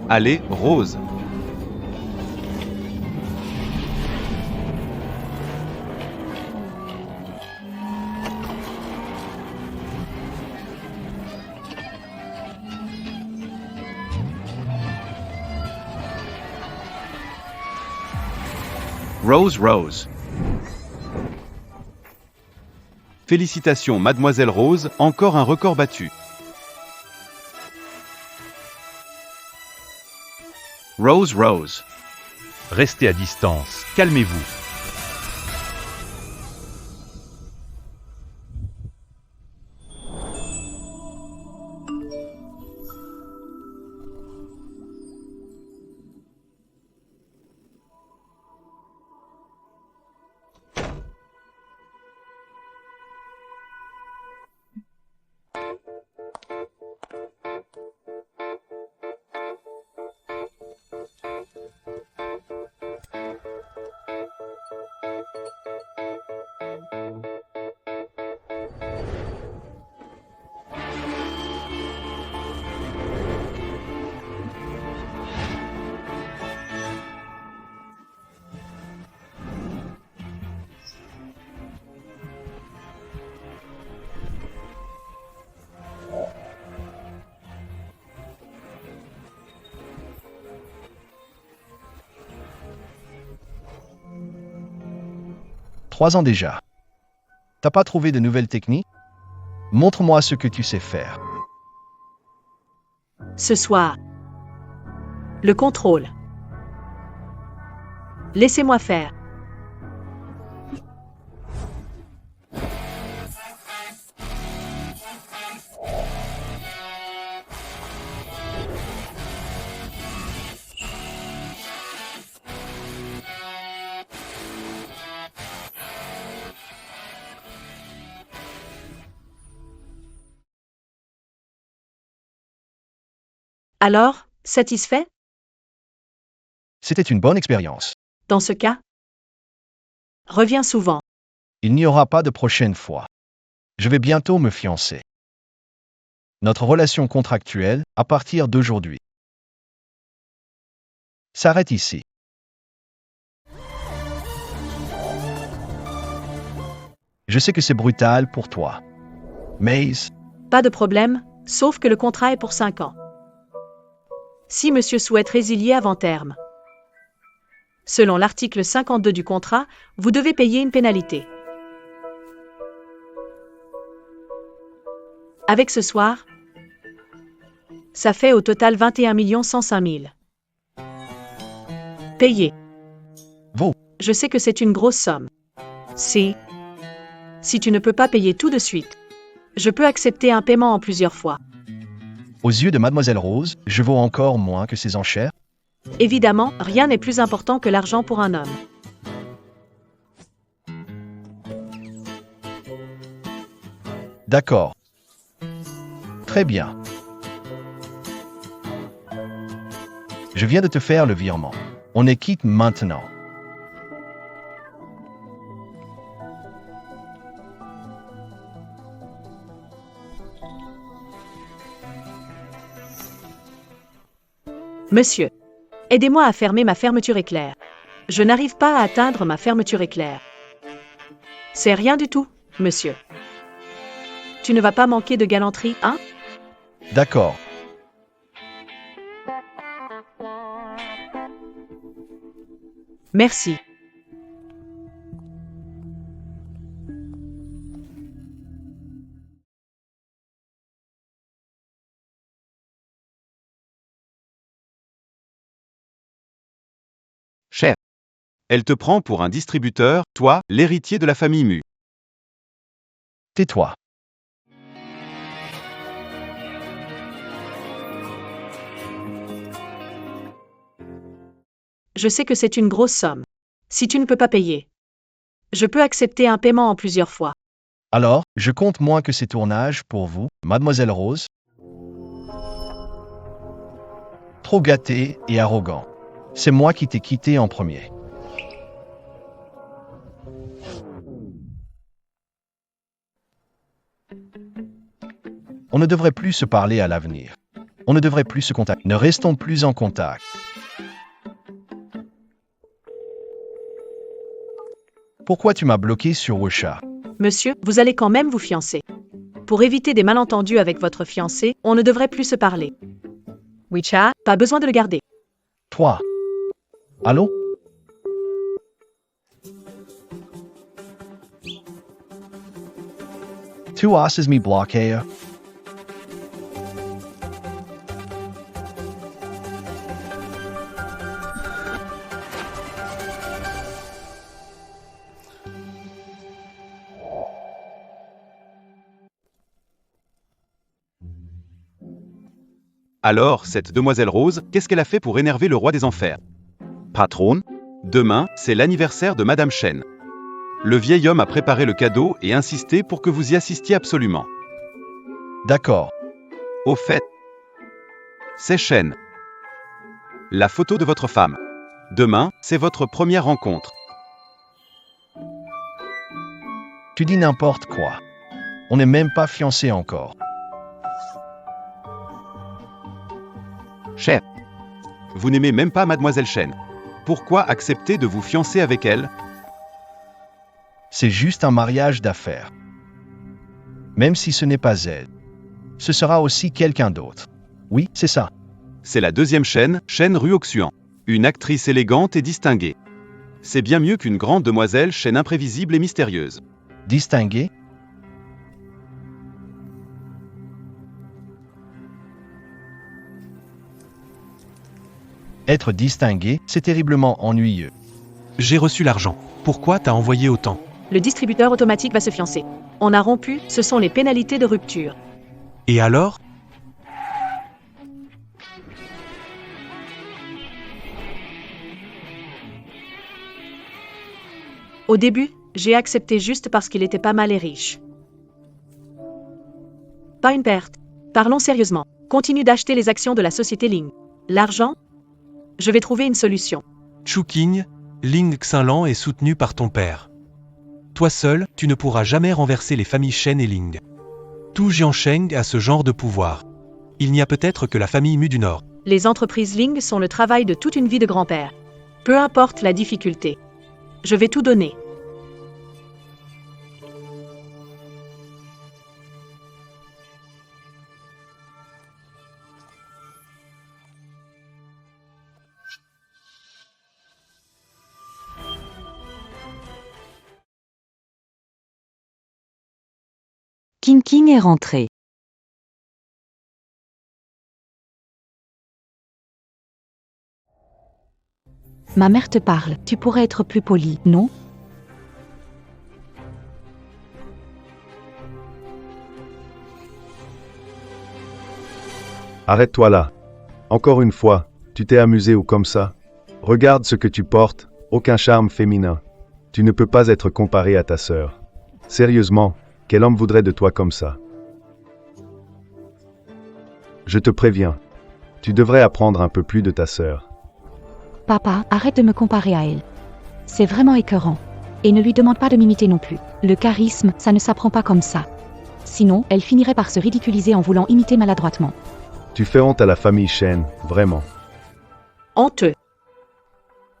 Allée Rose. Rose Rose. Félicitations Mademoiselle Rose, encore un record battu. Rose Rose. Restez à distance, calmez-vous. Trois ans déjà. T'as pas trouvé de nouvelles techniques? Montre-moi ce que tu sais faire. Ce soir. Le contrôle. Laissez-moi faire. Alors, satisfait? C'était une bonne expérience. Dans ce cas, reviens souvent. Il n'y aura pas de prochaine fois. Je vais bientôt me fiancer. Notre relation contractuelle, à partir d'aujourd'hui, s'arrête ici. Je sais que c'est brutal pour toi. Mais Pas de problème, sauf que le contrat est pour 5 ans. Si monsieur souhaite résilier avant terme. Selon l'article 52 du contrat, vous devez payer une pénalité. Avec ce soir, ça fait au total 21 105 000. Payé. vous, Je sais que c'est une grosse somme. Si tu ne peux pas payer tout de suite, je peux accepter un paiement en plusieurs fois. aux yeux de Mademoiselle Rose, je vaux encore moins que ces enchères? Évidemment, rien n'est plus important que l'argent pour un homme. D'accord. Très bien. Je viens de te faire le virement. On est quitte maintenant. Monsieur, aidez-moi à fermer ma fermeture éclair. Je n'arrive pas à atteindre ma fermeture éclair. C'est rien du tout, monsieur. Tu ne vas pas manquer de galanterie, hein? D'accord. Merci. Cher. Elle te prend pour un distributeur, toi, l'héritier de la famille Mu. Tais-toi. Je sais que c'est une grosse somme. Si tu ne peux pas payer, je peux accepter un paiement en plusieurs fois. Alors, je compte moins que ces tournages pour vous, Mademoiselle Rose. Trop gâté et arrogant. C'est moi qui t'ai quitté en premier. On ne devrait plus se parler à l'avenir. On ne devrait plus se contacter. Ne restons plus en contact. Pourquoi tu m'as bloqué sur WeChat? Monsieur, vous allez quand même vous fiancer. Pour éviter des malentendus avec votre fiancé, on ne devrait plus se parler. WeChat, pas besoin de le garder. Toi. Allô? Tu as me bloqué. Alors, cette demoiselle Rose, qu'est-ce qu'elle a fait pour énerver le roi des enfers? Patron, demain, c'est l'anniversaire de Madame Chen. Le vieil homme a préparé le cadeau et insisté pour que vous y assistiez absolument. D'accord. Au fait, c'est Chen. La photo de votre femme. Demain, c'est votre première rencontre. Tu dis n'importe quoi. On n'est même pas fiancés encore. Chef, vous n'aimez même pas Mademoiselle Chen. Pourquoi accepter de vous fiancer avec elle? C'est juste un mariage d'affaires. Même si ce n'est pas elle, ce sera aussi quelqu'un d'autre. Oui, c'est ça. C'est la deuxième Chen, Chen Ruoxuan. Une actrice élégante et distinguée. C'est bien mieux qu'une grande demoiselle Chen imprévisible et mystérieuse. Distingué? Être distingué, c'est terriblement ennuyeux. J'ai reçu l'argent. Pourquoi t'as envoyé autant? Le distributeur automatique va se fiancer. On a rompu, ce sont les pénalités de rupture. Et alors? Au début, j'ai accepté juste parce qu'il était pas mal et riche. Pas une perte. Parlons sérieusement. Continue d'acheter les actions de la société Ling. L'argent? Je vais trouver une solution. Chuking, Ling Xinlan est soutenu par ton père. Toi seul, tu ne pourras jamais renverser les familles Shen et Ling. Tout Jiansheng a ce genre de pouvoir. Il n'y a peut-être que la famille Mu du Nord. Les entreprises Ling sont le travail de toute une vie de grand-père. Peu importe la difficulté. Je vais tout donner. King est rentré. Ma mère te parle. Tu pourrais être plus poli, non? Arrête-toi là. Encore une fois, tu t'es amusé ou comme ça? Regarde ce que tu portes, aucun charme féminin. Tu ne peux pas être comparé à ta sœur. Sérieusement, quel homme voudrait de toi comme ça? Je te préviens. Tu devrais apprendre un peu plus de ta sœur. Papa, arrête de me comparer à elle. C'est vraiment écœurant. Et ne lui demande pas de m'imiter non plus. Le charisme, ça ne s'apprend pas comme ça. Sinon, elle finirait par se ridiculiser en voulant imiter maladroitement. Tu fais honte à la famille Shen, vraiment. Honteux.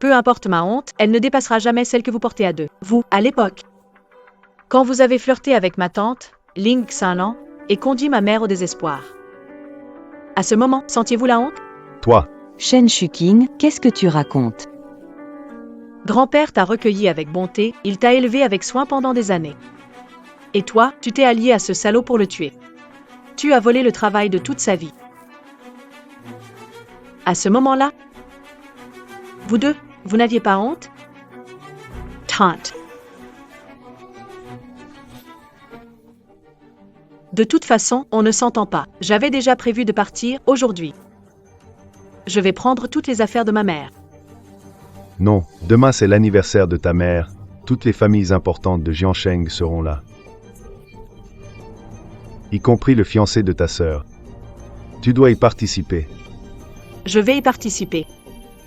Peu importe ma honte, elle ne dépassera jamais celle que vous portez à deux. Vous, à l'époque. Quand vous avez flirté avec ma tante, Ling Xinlan, et conduit ma mère au désespoir. À ce moment, sentiez-vous la honte? Toi, Shen Chuking, qu'est-ce que tu racontes? Grand-père t'a recueilli avec bonté, il t'a élevé avec soin pendant des années. Et toi, tu t'es allié à ce salaud pour le tuer. Tu as volé le travail de toute sa vie. À ce moment-là, vous deux, vous n'aviez pas honte? Tante. De toute façon, on ne s'entend pas. J'avais déjà prévu de partir aujourd'hui. Je vais prendre toutes les affaires de ma mère. non, demain c'est l'anniversaire de ta mère. Toutes les familles importantes de Jiansheng seront là. Y compris le fiancé de ta sœur. Tu dois y participer. Je vais y participer.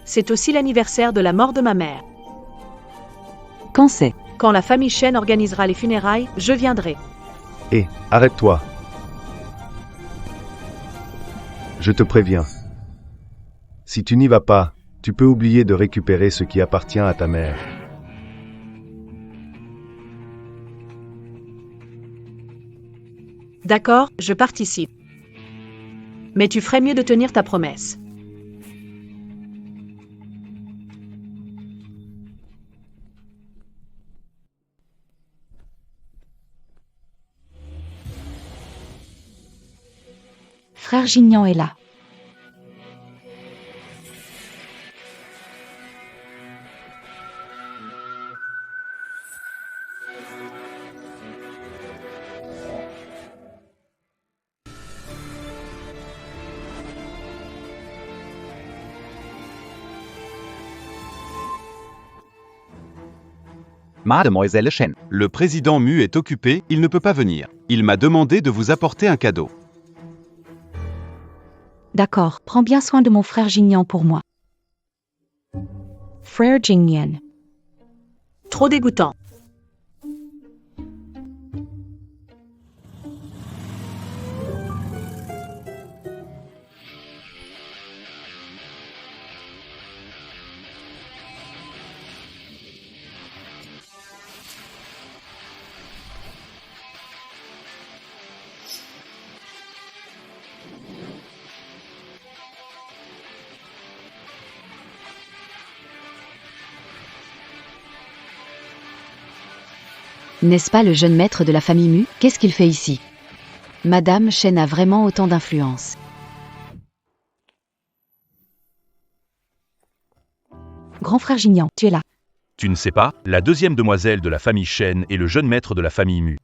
C'est aussi l'anniversaire de la mort de ma mère. Quand c'est? Quand la famille Chen organisera les funérailles, je viendrai. Hé, arrête-toi. Je te préviens. Si tu n'y vas pas, tu peux oublier de récupérer ce qui appartient à ta mère. D'accord, je participe. Mais tu ferais mieux de tenir ta promesse. Frère Gignan est là. Mademoiselle Chen. Le président Mu est occupé, il ne peut pas venir. Il m'a demandé de vous apporter un cadeau. D'accord, prends bien soin de mon frère Gignan pour moi. Frère Gignan. Trop dégoûtant. N'est-ce pas le jeune maître de la famille Mu? Qu'est-ce qu'il fait ici? Madame Chen a vraiment autant d'influence. Grand frère Gignan, tu es là. Tu ne sais pas, la deuxième demoiselle de la famille Chen et le jeune maître de la famille Mu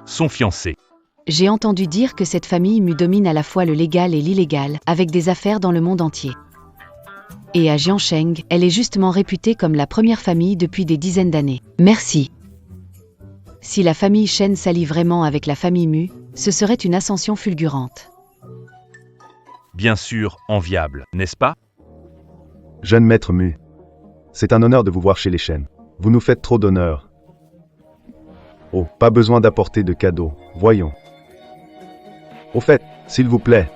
sont fiancés. J'ai entendu dire que cette famille Mu domine à la fois le légal et l'illégal, avec des affaires dans le monde entier. Et à Jiansheng, elle est justement réputée comme la première famille depuis des dizaines d'années. Merci. Si la famille Chen s'allie vraiment avec la famille Mu, ce serait une ascension fulgurante. Bien sûr, enviable, n'est-ce pas? Jeune maître Mu, c'est un honneur de vous voir chez les Chen. Vous nous faites trop d'honneur. Oh, pas besoin d'apporter de cadeaux, voyons. Au fait, s'il vous plaît,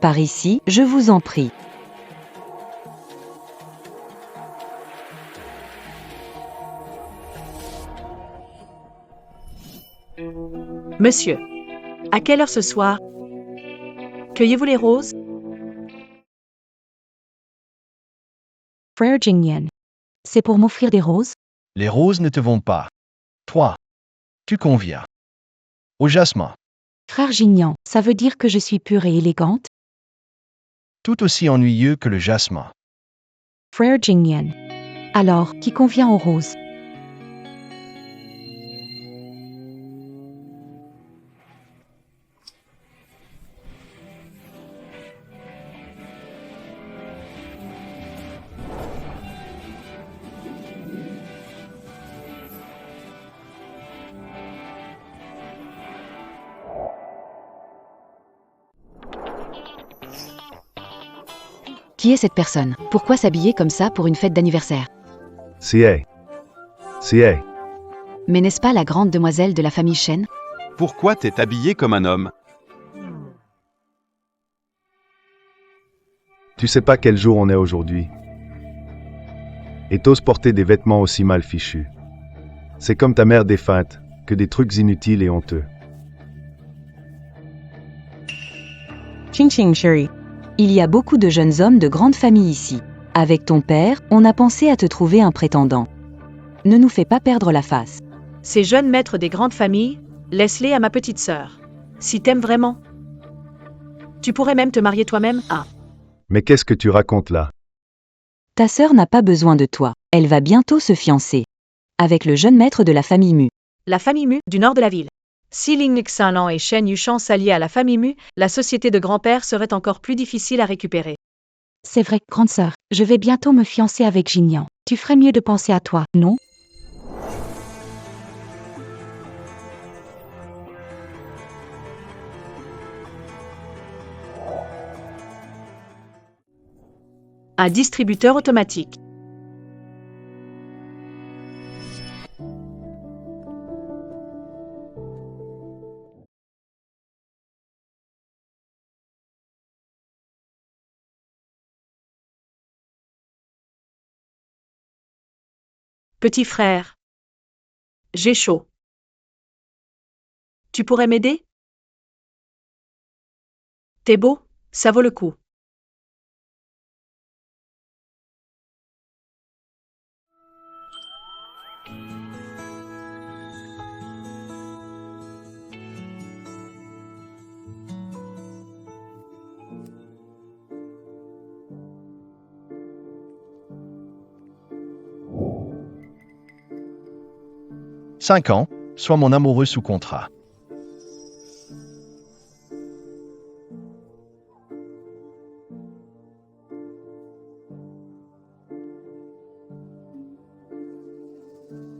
Par ici, je vous en prie. Monsieur, à quelle heure ce soir? Cueillez-vous les roses? Frère Jingyan. C'est pour m'offrir des roses? Les roses ne te vont pas. Toi, tu conviens. Au jasmin, Frère Jingyan, ça veut dire que je suis pure et élégante? tout aussi ennuyeux que le jasmin. Frère Jingyan. Alors, qui convient aux roses? Qui est cette personne? Pourquoi s'habiller comme ça pour une fête d'anniversaire? c'est Mais n'est-ce pas la grande demoiselle de la famille Chen? Pourquoi t'es habillé comme un homme? Tu sais pas quel jour on est aujourd'hui. Et t'oses porter des vêtements aussi mal fichus. C'est comme ta mère défunte, que des trucs inutiles et honteux. Ching ching, chérie. Il y a beaucoup de jeunes hommes de grande famille ici. Avec ton père, on a pensé à te trouver un prétendant. Ne nous fais pas perdre la face. Ces jeunes maîtres des grandes familles, laisse-les à ma petite sœur. Si t'aimes vraiment. Tu pourrais même te marier toi-même à... Mais qu'est-ce que tu racontes là? Ta sœur n'a pas besoin de toi. Elle va bientôt se fiancer. Avec le jeune maître de la famille Mu. La famille Mu du nord de la ville. Si Ling Xinlan et Shen Yushan s'alliaient à la famille Mu, la société de grand-père serait encore plus difficile à récupérer. C'est vrai, grande sœur, je vais bientôt me fiancer avec Jingyan. Tu ferais mieux de penser à toi, non? Un distributeur automatique. Petit frère. J'ai chaud. Tu pourrais m'aider? T'es beau, ça vaut le coup. « 5 ans, sois mon amoureux sous contrat. »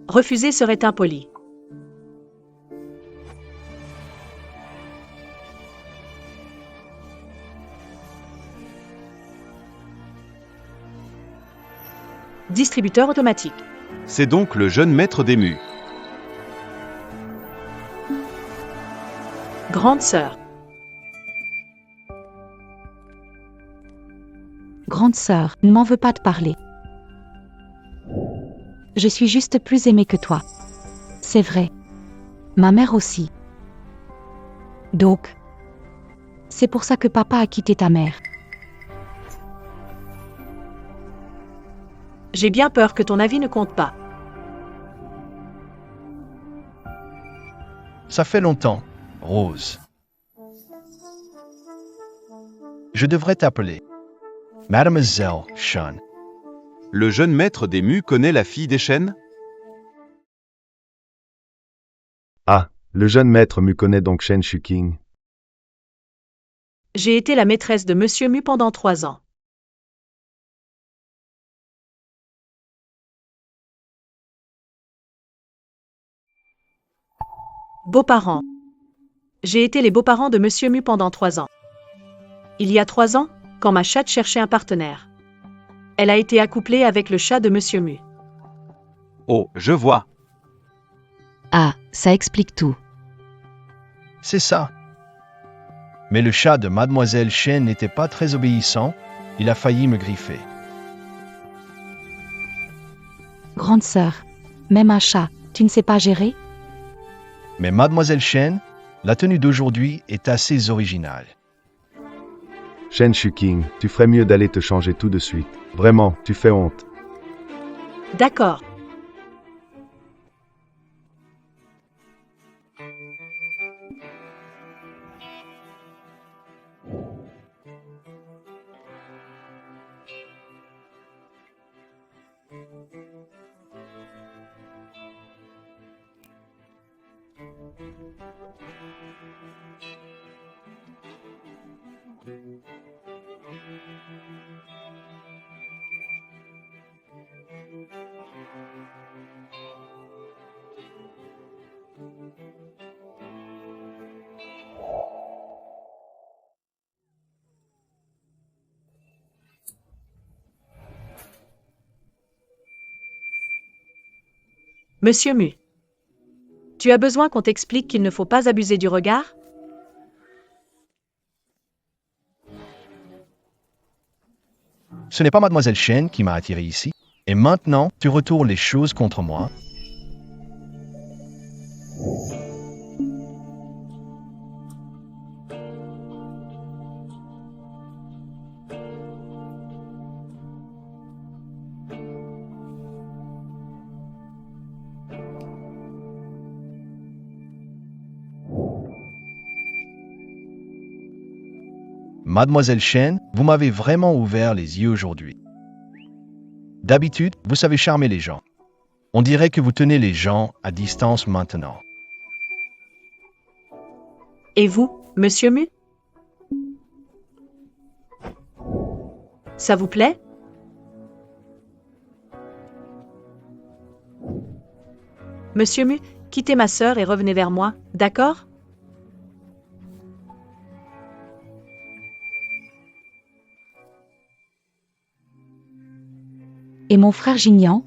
Refuser serait impoli. Distributeur automatique. C'est donc le jeune maître des Mus. Grande sœur. Grande sœur, ne m'en veux pas de parler. Je suis juste plus aimée que toi. C'est vrai. Ma mère aussi. Donc, c'est pour ça que papa a quitté ta mère. J'ai bien peur que ton avis ne compte pas. Ça fait longtemps, Rose. Je devrais t'appeler Mademoiselle Sean. Le jeune maître des Mus connaît la fille des chênes? Ah, le jeune maître me connaît donc Shen Shuking. J'ai été la maîtresse de Monsieur Mu pendant 3 ans. Beaux-parents. J'ai été les beaux-parents de Monsieur Mu pendant 3 ans. Il y a 3 ans, quand ma chatte cherchait un partenaire. Elle a été accouplée avec le chat de Monsieur Mu. Oh, je vois. Ah, ça explique tout. C'est ça. Mais le chat de Mademoiselle Chen n'était pas très obéissant, il a failli me griffer. Grande sœur, même un chat, tu ne sais pas gérer? Mais Mademoiselle Chen, la tenue d'aujourd'hui est assez originale. Shen Shuking, tu ferais mieux d'aller te changer tout de suite. Vraiment, tu fais honte. D'accord. Monsieur Mu. Tu as besoin qu'on t'explique qu'il ne faut pas abuser du regard? Ce n'est pas Mademoiselle Chen qui m'a attiré ici. Et maintenant, tu retournes les choses contre moi. Mademoiselle Chen, vous m'avez vraiment ouvert les yeux aujourd'hui. D'habitude, vous savez charmer les gens. On dirait que vous tenez les gens à distance maintenant. Et vous, Monsieur Mu? Ça vous plaît? Monsieur Mu, quittez ma sœur et revenez vers moi, d'accord? Et mon frère Jignan?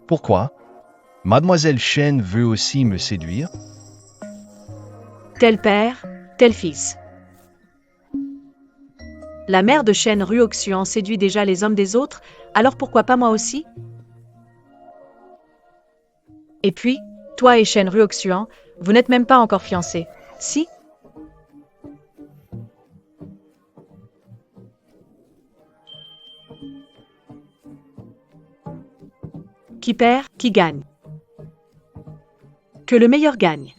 Pourquoi? Mademoiselle Chen veut aussi me séduire? Tel père, tel fils. La mère de Shen Ruoxian séduit déjà les hommes des autres, alors pourquoi pas moi aussi? Et puis, toi et Shen Ruoxian, vous n'êtes même pas encore fiancés, si? Qui perd, qui gagne. Que le meilleur gagne.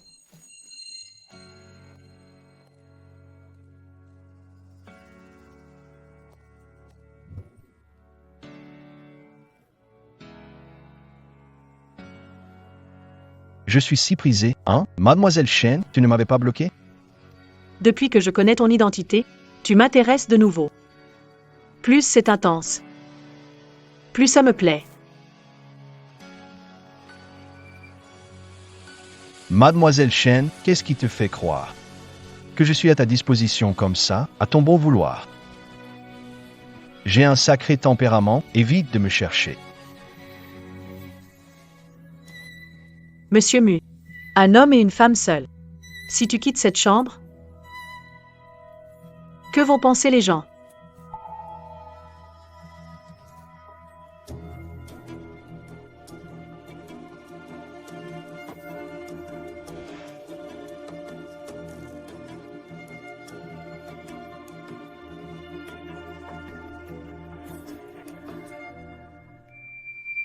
Je suis si prisé, hein? Mademoiselle Chen, tu ne m'avais pas bloqué? Depuis que je connais ton identité, tu m'intéresses de nouveau. Plus c'est intense. Plus ça me plaît. Mademoiselle Chen, qu'est-ce qui te fait croire que je suis à ta disposition comme ça, à ton bon vouloir? J'ai un sacré tempérament, évite de me chercher. Monsieur Mu. Un homme et une femme seuls. Si tu quittes cette chambre, que vont penser les gens?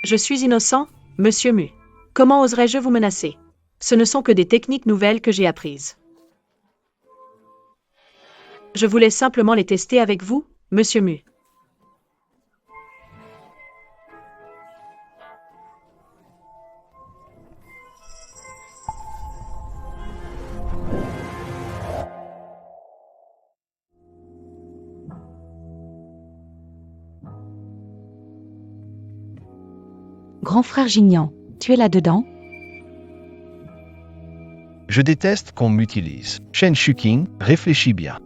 Je suis innocent, monsieur Mu. Comment oserais-je vous menacer? Ce ne sont que des techniques nouvelles que j'ai apprises. Je voulais simplement les tester avec vous, monsieur Mu. Grand frère Jignan, tu es là-dedans? Je déteste qu'on m'utilise. Chen Shuqing, réfléchis bien.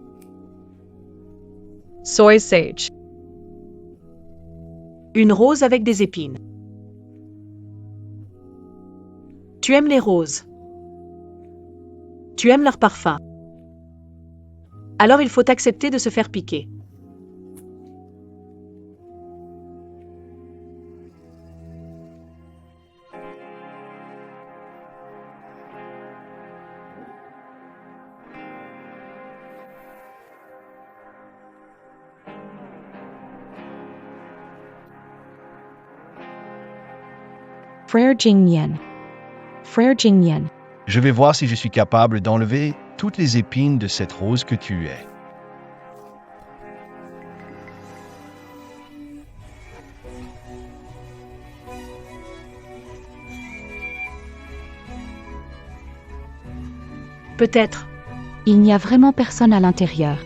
Soy sage. Une rose avec des épines. Tu aimes les roses. Tu aimes leur parfum. Alors il faut accepter de se faire piquer. Frère Jingnian. Frère Jingnian. Je vais voir si je suis capable d'enlever toutes les épines de cette rose que tu es. Peut-être. Il n'y a vraiment personne à l'intérieur.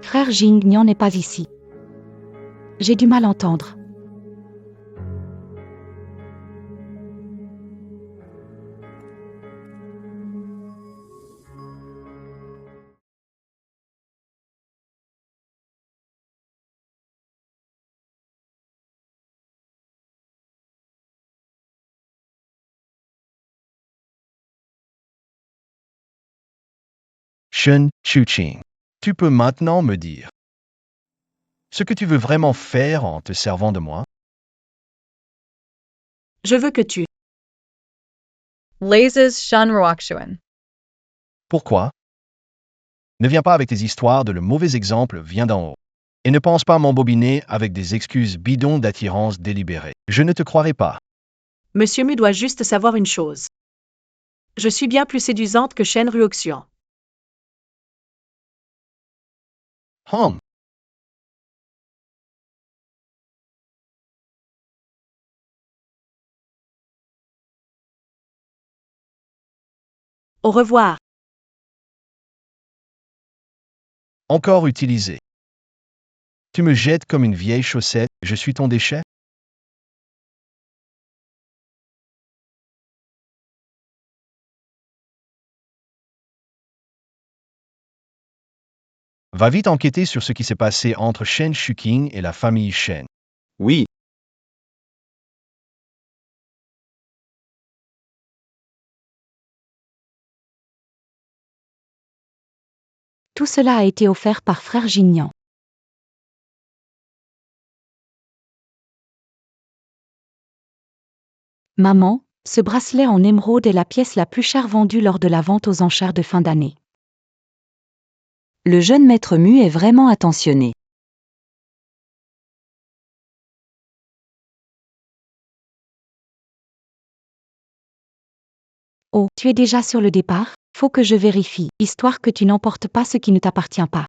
Frère Jingnian n'est pas ici. J'ai du mal à entendre. Shen Shuqing, tu peux maintenant me dire ce que tu veux vraiment faire en te servant de moi? Je veux que tu. Lazes Shanruakshuan. Pourquoi? Ne viens pas avec tes histoires de le mauvais exemple vient d'en haut. Et ne pense pas m'embobiner avec des excuses bidons d'attirance délibérée. Je ne te croirai pas. Monsieur Mu doit juste savoir une chose. Je suis bien plus séduisante que Shen Ruoxian. Hum. Au revoir. Encore utilisé. Tu me jettes comme une vieille chaussette, je suis ton déchet? Va vite enquêter sur ce qui s'est passé entre Shen Shuqing et la famille Shen. Oui. Tout cela a été offert par frère Jignan. Maman, ce bracelet en émeraude est la pièce la plus chère vendue lors de la vente aux enchères de fin d'année. Le jeune maître Mu est vraiment attentionné. Oh, tu es déjà sur le départ? Faut que je vérifie, histoire que tu n'emportes pas ce qui ne t'appartient pas.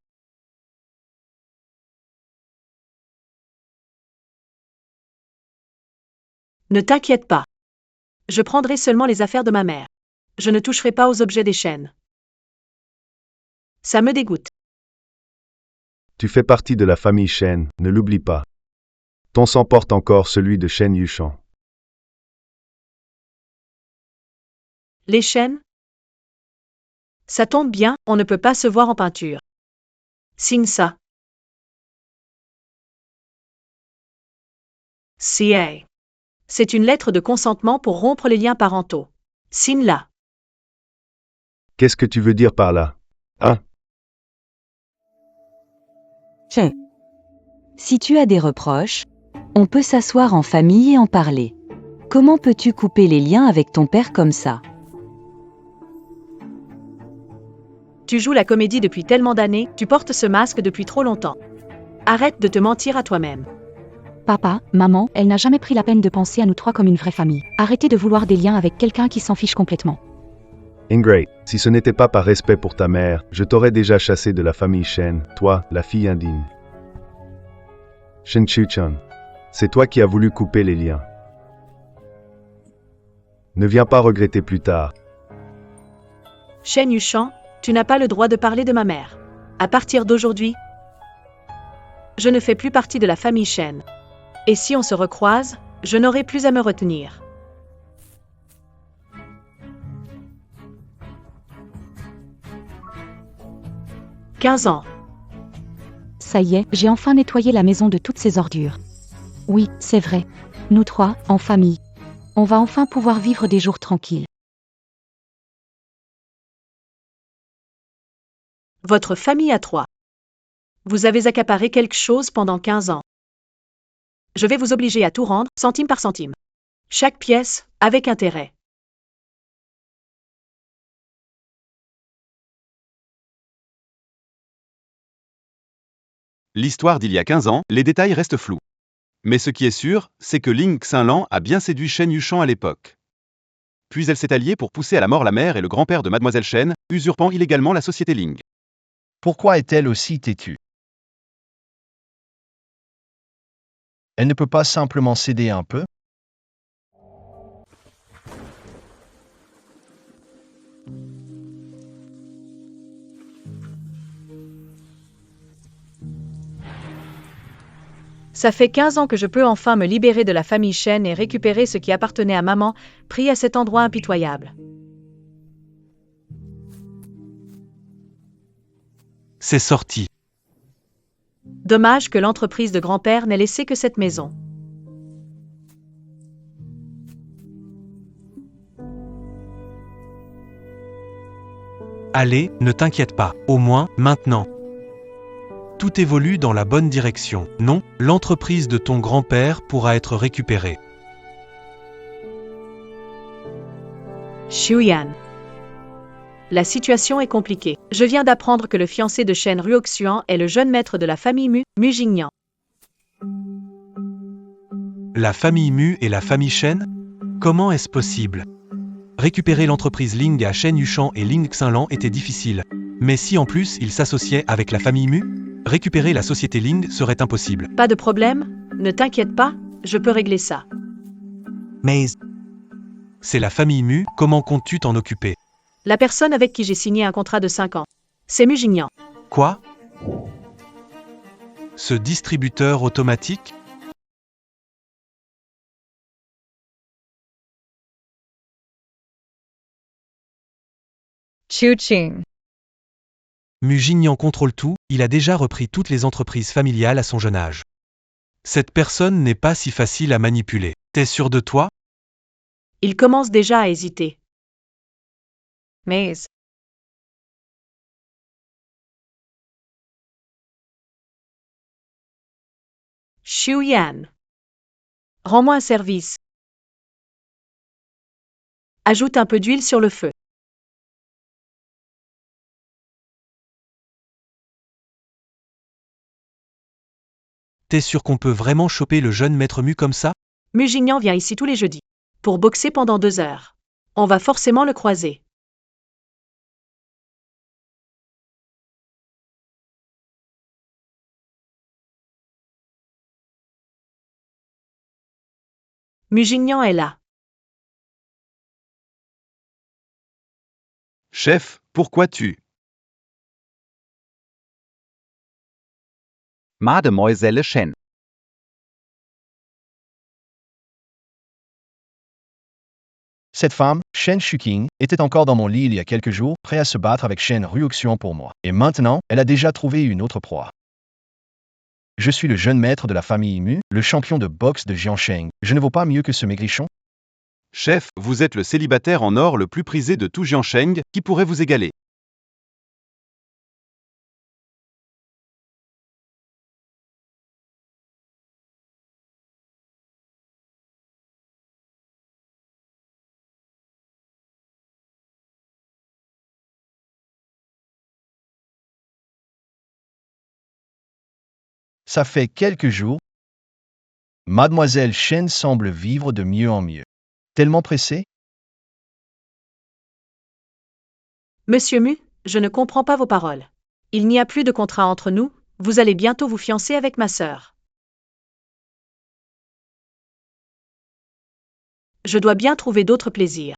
Ne t'inquiète pas. Je prendrai seulement les affaires de ma mère. Je ne toucherai pas aux objets des Shen. Ça me dégoûte. Tu fais partie de la famille Shen, ne l'oublie pas. Ton sang porte encore celui de Shen Yushan. Les Shen? Ça tombe bien, on ne peut pas se voir en peinture. Signe ça. CA. C'est une lettre de consentement pour rompre les liens parentaux. Signe-la. Qu'est-ce que tu veux dire par là? Hein? Shen. Si tu as des reproches, on peut s'asseoir en famille et en parler. Comment peux-tu couper les liens avec ton père comme ça? Tu joues la comédie depuis tellement d'années, tu portes ce masque depuis trop longtemps. Arrête de te mentir à toi-même. Papa, maman, elle n'a jamais pris la peine de penser à nous trois comme une vraie famille. Arrêtez de vouloir des liens avec quelqu'un qui s'en fiche complètement. Ingrid, si ce n'était pas par respect pour ta mère, je t'aurais déjà chassé de la famille Shen, toi, la fille indigne. Shen Chuchan, c'est toi qui as voulu couper les liens. Ne viens pas regretter plus tard. Shen Yushan, tu n'as pas le droit de parler de ma mère. À partir d'aujourd'hui, je ne fais plus partie de la famille Shen. Et si on se recroise, je n'aurai plus à me retenir. « 15 ans. Ça y est, j'ai enfin nettoyé la maison de toutes ces ordures. Oui, c'est vrai. Nous trois, en famille. On va enfin pouvoir vivre des jours tranquilles. Votre famille à trois. Vous avez accaparé quelque chose pendant 15 ans. Je vais vous obliger à tout rendre, centime par centime. Chaque pièce, avec intérêt. L'histoire d'il y a 15 ans, les détails restent flous. Mais ce qui est sûr, c'est que Ling Xinlan a bien séduit Shen Yushan à l'époque. Puis elle s'est alliée pour pousser à la mort la mère et le grand-père de Mademoiselle Shen, usurpant illégalement la société Ling. Pourquoi est-elle aussi têtue? Elle ne peut pas simplement céder un peu? Ça fait 15 ans que je peux enfin me libérer de la famille Shen et récupérer ce qui appartenait à maman, pris à cet endroit impitoyable. C'est sorti. Dommage que l'entreprise de grand-père n'ait laissé que cette maison. Allez, ne t'inquiète pas, au moins, maintenant. Tout évolue dans la bonne direction. Non, l'entreprise de ton grand-père pourra être récupérée. Xiuyan. La situation est compliquée. Je viens d'apprendre que le fiancé de Shen Ruoxuan est le jeune maître de la famille Mu, Mu Jingnian. La famille Mu et la famille Shen? Comment est-ce possible? Récupérer l'entreprise Ling à Shen Yushan et Ling Xinlan était difficile. Mais si en plus il s'associait avec la famille Mu, récupérer la société Ling serait impossible. Pas de problème, ne t'inquiète pas, je peux régler ça. Mais c'est la famille Mu, comment comptes-tu t'en occuper? La personne avec qui j'ai signé un contrat de 5 ans. C'est Mu Jingnian. Quoi? Ce distributeur automatique? Chuching. Mugignan contrôle tout, il a déjà repris toutes les entreprises familiales à son jeune âge. Cette personne n'est pas si facile à manipuler. T'es sûr de toi? Il commence déjà à hésiter. Maze. Xu Yan. Rends-moi un service. Ajoute un peu d'huile sur le feu. T'es sûr qu'on peut vraiment choper le jeune maître Mu comme ça? Mugignan vient ici tous les jeudis. Pour boxer pendant 2 heures. On va forcément le croiser. Mugignan est là. Chef, pourquoi tu... Mademoiselle Chen. Cette femme, Shen Shuqing, était encore dans mon lit il y a quelques jours, prêt à se battre avec Shen Ruoxian pour moi. Et maintenant, elle a déjà trouvé une autre proie. Je suis le jeune maître de la famille Mu, le champion de boxe de Jiansheng. Je ne vaux pas mieux que ce maigrichon? Chef, vous êtes le célibataire en or le plus prisé de tout Jiansheng, qui pourrait vous égaler. Ça fait quelques jours. Mademoiselle Shen semble vivre de mieux en mieux. Tellement pressée? Monsieur Mu, je ne comprends pas vos paroles. Il n'y a plus de contrat entre nous, vous allez bientôt vous fiancer avec ma sœur. Je dois bien trouver d'autres plaisirs.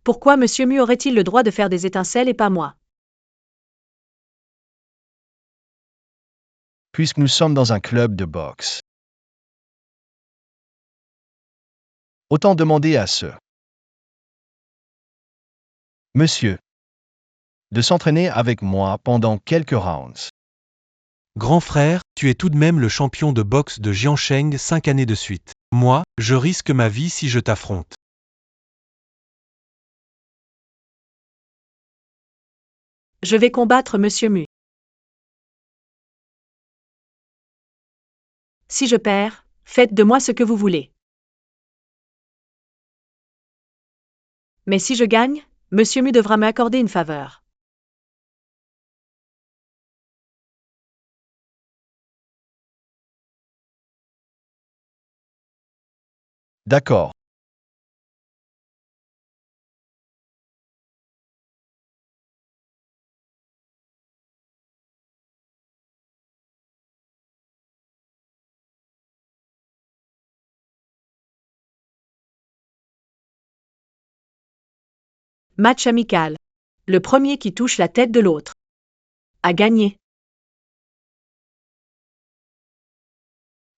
Pourquoi Monsieur Mu aurait-il le droit de faire des étincelles et pas moi? Puisque nous sommes dans un club de boxe. Autant demander à ce monsieur de s'entraîner avec moi pendant quelques rounds. Grand frère, tu es tout de même le champion de boxe de Jiansheng 5 années de suite. Moi, je risque ma vie si je t'affronte. Je vais combattre Monsieur Mu. Si je perds, faites de moi ce que vous voulez. Mais si je gagne, Monsieur Mu devra m'accorder une faveur. D'accord. Match amical. Le premier qui touche la tête de l'autre a gagné.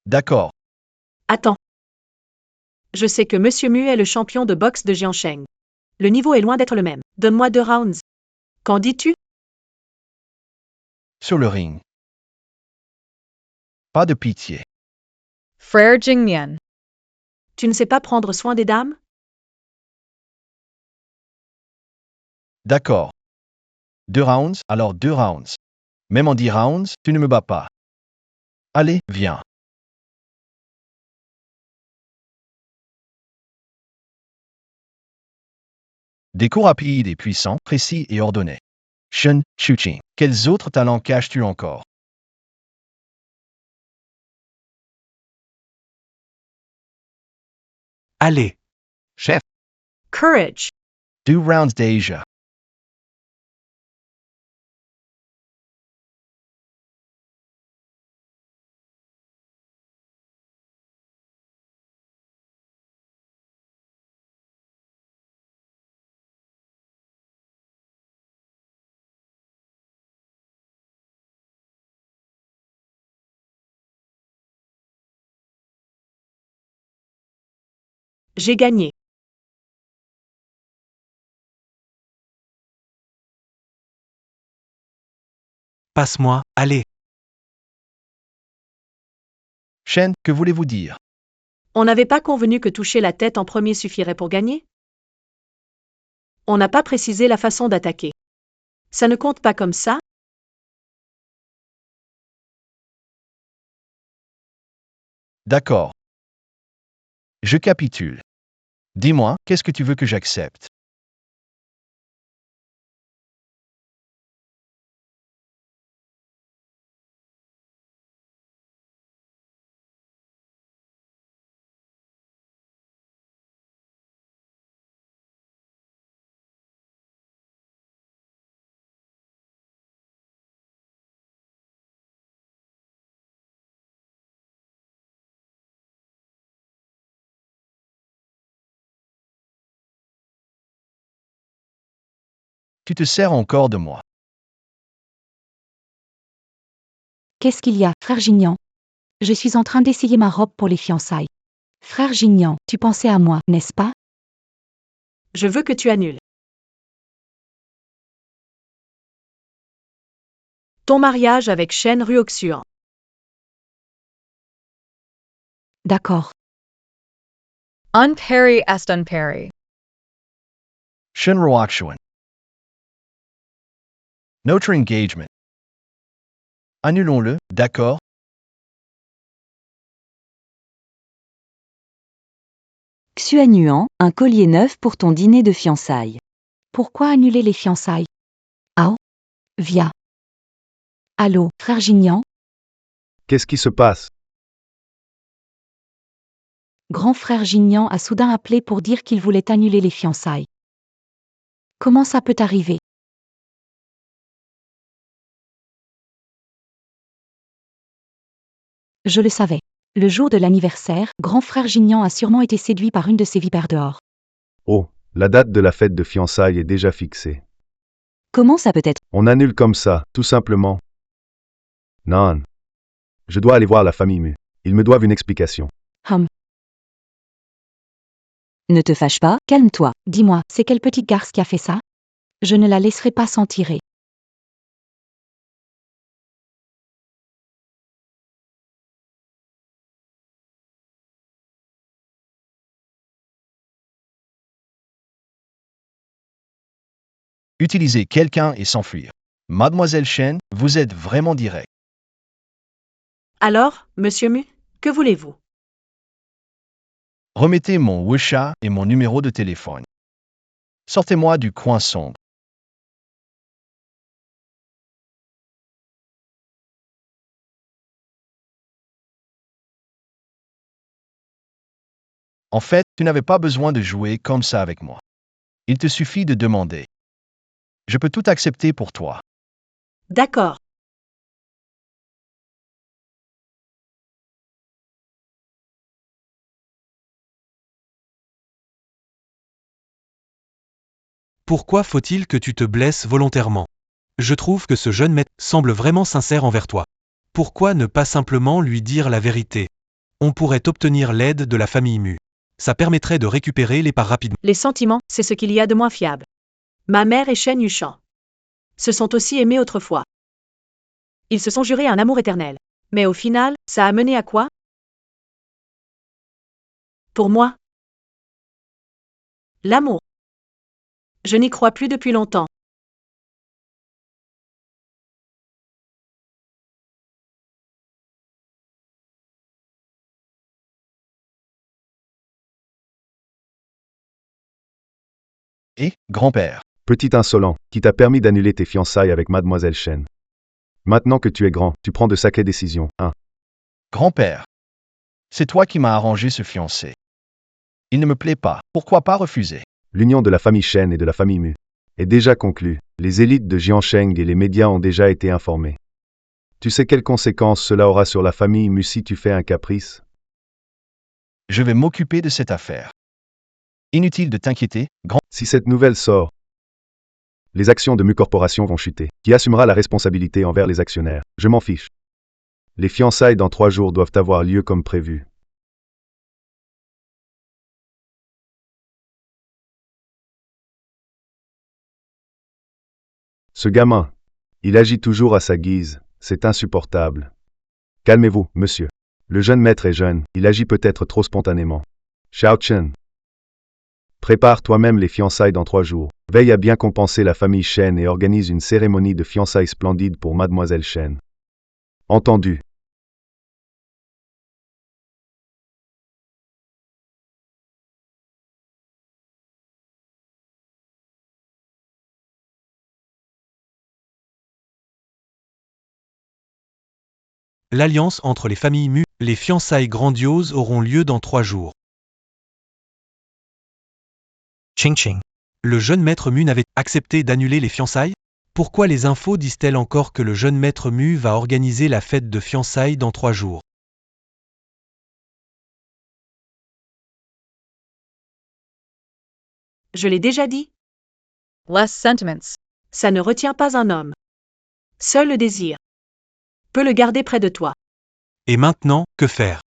D'accord. Attends. Je sais que Monsieur Mu est le champion de boxe de Jiansheng. Le niveau est loin d'être le même. Donne-moi 2 rounds. Qu'en dis-tu? Sur le ring. Pas de pitié. Frère Jingmian. Tu ne sais pas prendre soin des dames? D'accord. 2 rounds, alors 2 rounds. Même en 10 rounds, tu ne me bats pas. Allez, viens. Des coups rapides et puissants, précis et ordonnés. Shen Shuqing. Quels autres talents caches-tu encore? Allez. Chef, Courage. 2 rounds déjà. J'ai gagné. Passe-moi, allez. Shen, que voulez-vous dire? On n'avait pas convenu que toucher la tête en premier suffirait pour gagner? On n'a pas précisé la façon d'attaquer. Ça ne compte pas comme ça? D'accord. Je capitule. Dis-moi, qu'est-ce que tu veux que j'accepte? Tu te sers encore de moi. Qu'est-ce qu'il y a, frère Gignan? Je suis en train d'essayer ma robe pour les fiançailles. Frère Gignan, tu pensais à moi, n'est-ce pas? Je veux que tu annules ton mariage avec Shen Ruoxuan. D'accord. Unparry est unparry. Shen Roakshuan. Notre engagement. Annulons-le, d'accord? Xuanuan, un collier neuf pour ton dîner de fiançailles. Pourquoi annuler les fiançailles? Ah, via. Allô, frère Gignan? Qu'est-ce qui se passe? Grand frère Gignan a soudain appelé pour dire qu'il voulait annuler les fiançailles. Comment ça peut arriver? Je le savais. Le jour de l'anniversaire, grand frère Gignan a sûrement été séduit par une de ces vipères dehors. Oh, la date de la fête de fiançailles est déjà fixée. Comment ça peut être? On annule comme ça, tout simplement. Non. Je dois aller voir la famille Mu. Ils me doivent une explication. Ne te fâche pas, calme-toi. Dis-moi, c'est quelle petite garce qui a fait ça? Je ne la laisserai pas s'en tirer. Utiliser quelqu'un et s'enfuir. Mademoiselle Shen, vous êtes vraiment direct. Alors, monsieur Mu, que voulez-vous? Remettez mon Wusha et mon numéro de téléphone. Sortez-moi du coin sombre. En fait, tu n'avais pas besoin de jouer comme ça avec moi. Il te suffit de demander. Je peux tout accepter pour toi. D'accord. Pourquoi faut-il que tu te blesses volontairement? Je trouve que ce jeune maître semble vraiment sincère envers toi. Pourquoi ne pas simplement lui dire la vérité? On pourrait obtenir l'aide de la famille Mu. Ça permettrait de récupérer les parts rapidement. Les sentiments, c'est ce qu'il y a de moins fiable. Ma mère et Shen Yushan se sont aussi aimés autrefois. Ils se sont jurés un amour éternel. Mais au final, ça a mené à quoi? Pour moi, l'amour. Je n'y crois plus depuis longtemps. Et, grand-père, Petit insolent, qui t'a permis d'annuler tes fiançailles avec Mademoiselle Shen. Maintenant que tu es grand, tu prends de sacrées décisions, hein? grand-père, c'est toi qui m'as arrangé ce fiancé. Il ne me plaît pas, pourquoi pas refuser? L'union de la famille Shen et de la famille Mu est déjà conclue. Les élites de Jiansheng et les médias ont déjà été informés. Tu sais quelles conséquences cela aura sur la famille Mu si tu fais un caprice? Je vais m'occuper de cette affaire. Inutile de t'inquiéter, grand. Si cette nouvelle sort, les actions de Mu Corporation vont chuter. Qui assumera la responsabilité envers les actionnaires? Je m'en fiche. Les fiançailles dans 3 jours doivent avoir lieu comme prévu. Ce gamin, Il agit toujours à sa guise, c'est insupportable. Calmez-vous, monsieur. Le jeune maître est jeune, il agit peut-être trop spontanément. Xiao Chen. Prépare toi-même les fiançailles dans 3 jours. Veille à bien compenser la famille Shen et organise une cérémonie de fiançailles splendide pour mademoiselle Shen. Entendu. L'alliance entre les familles Mu, les fiançailles grandioses auront lieu dans 3 jours. Ching Ching. Le jeune maître Mu n'avait accepté d'annuler les fiançailles? Pourquoi les infos disent-elles encore que le jeune maître Mu va organiser la fête de fiançailles dans 3 jours? Je l'ai déjà dit, Less sentiments. ça ne retient pas un homme. Seul le désir peut le garder près de toi. Et maintenant, que faire?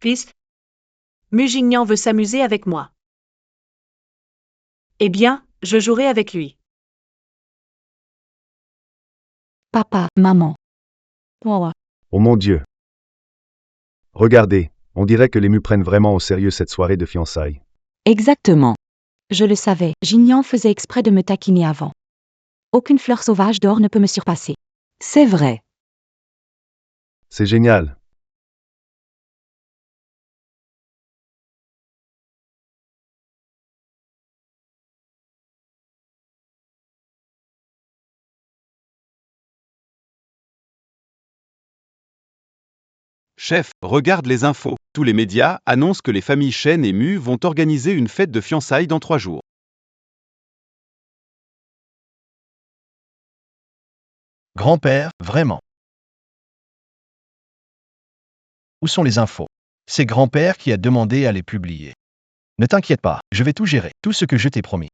Fils, Mujignan veut s'amuser avec moi. Eh bien, je jouerai avec lui. Papa, maman. Voilà. Oh mon Dieu. Regardez, on dirait que les Mu prennent vraiment au sérieux cette soirée de fiançailles. Exactement. Je le savais, Jignan faisait exprès de me taquiner avant. Aucune fleur sauvage d'or ne peut me surpasser. C'est vrai. C'est génial. Chef, regarde les infos. Tous les médias annoncent que les familles Shen et Mu vont organiser une fête de fiançailles dans 3 jours. Grand-père, vraiment. Où sont les infos? C'est grand-père qui a demandé à les publier. Ne t'inquiète pas, je vais tout gérer, tout ce que je t'ai promis.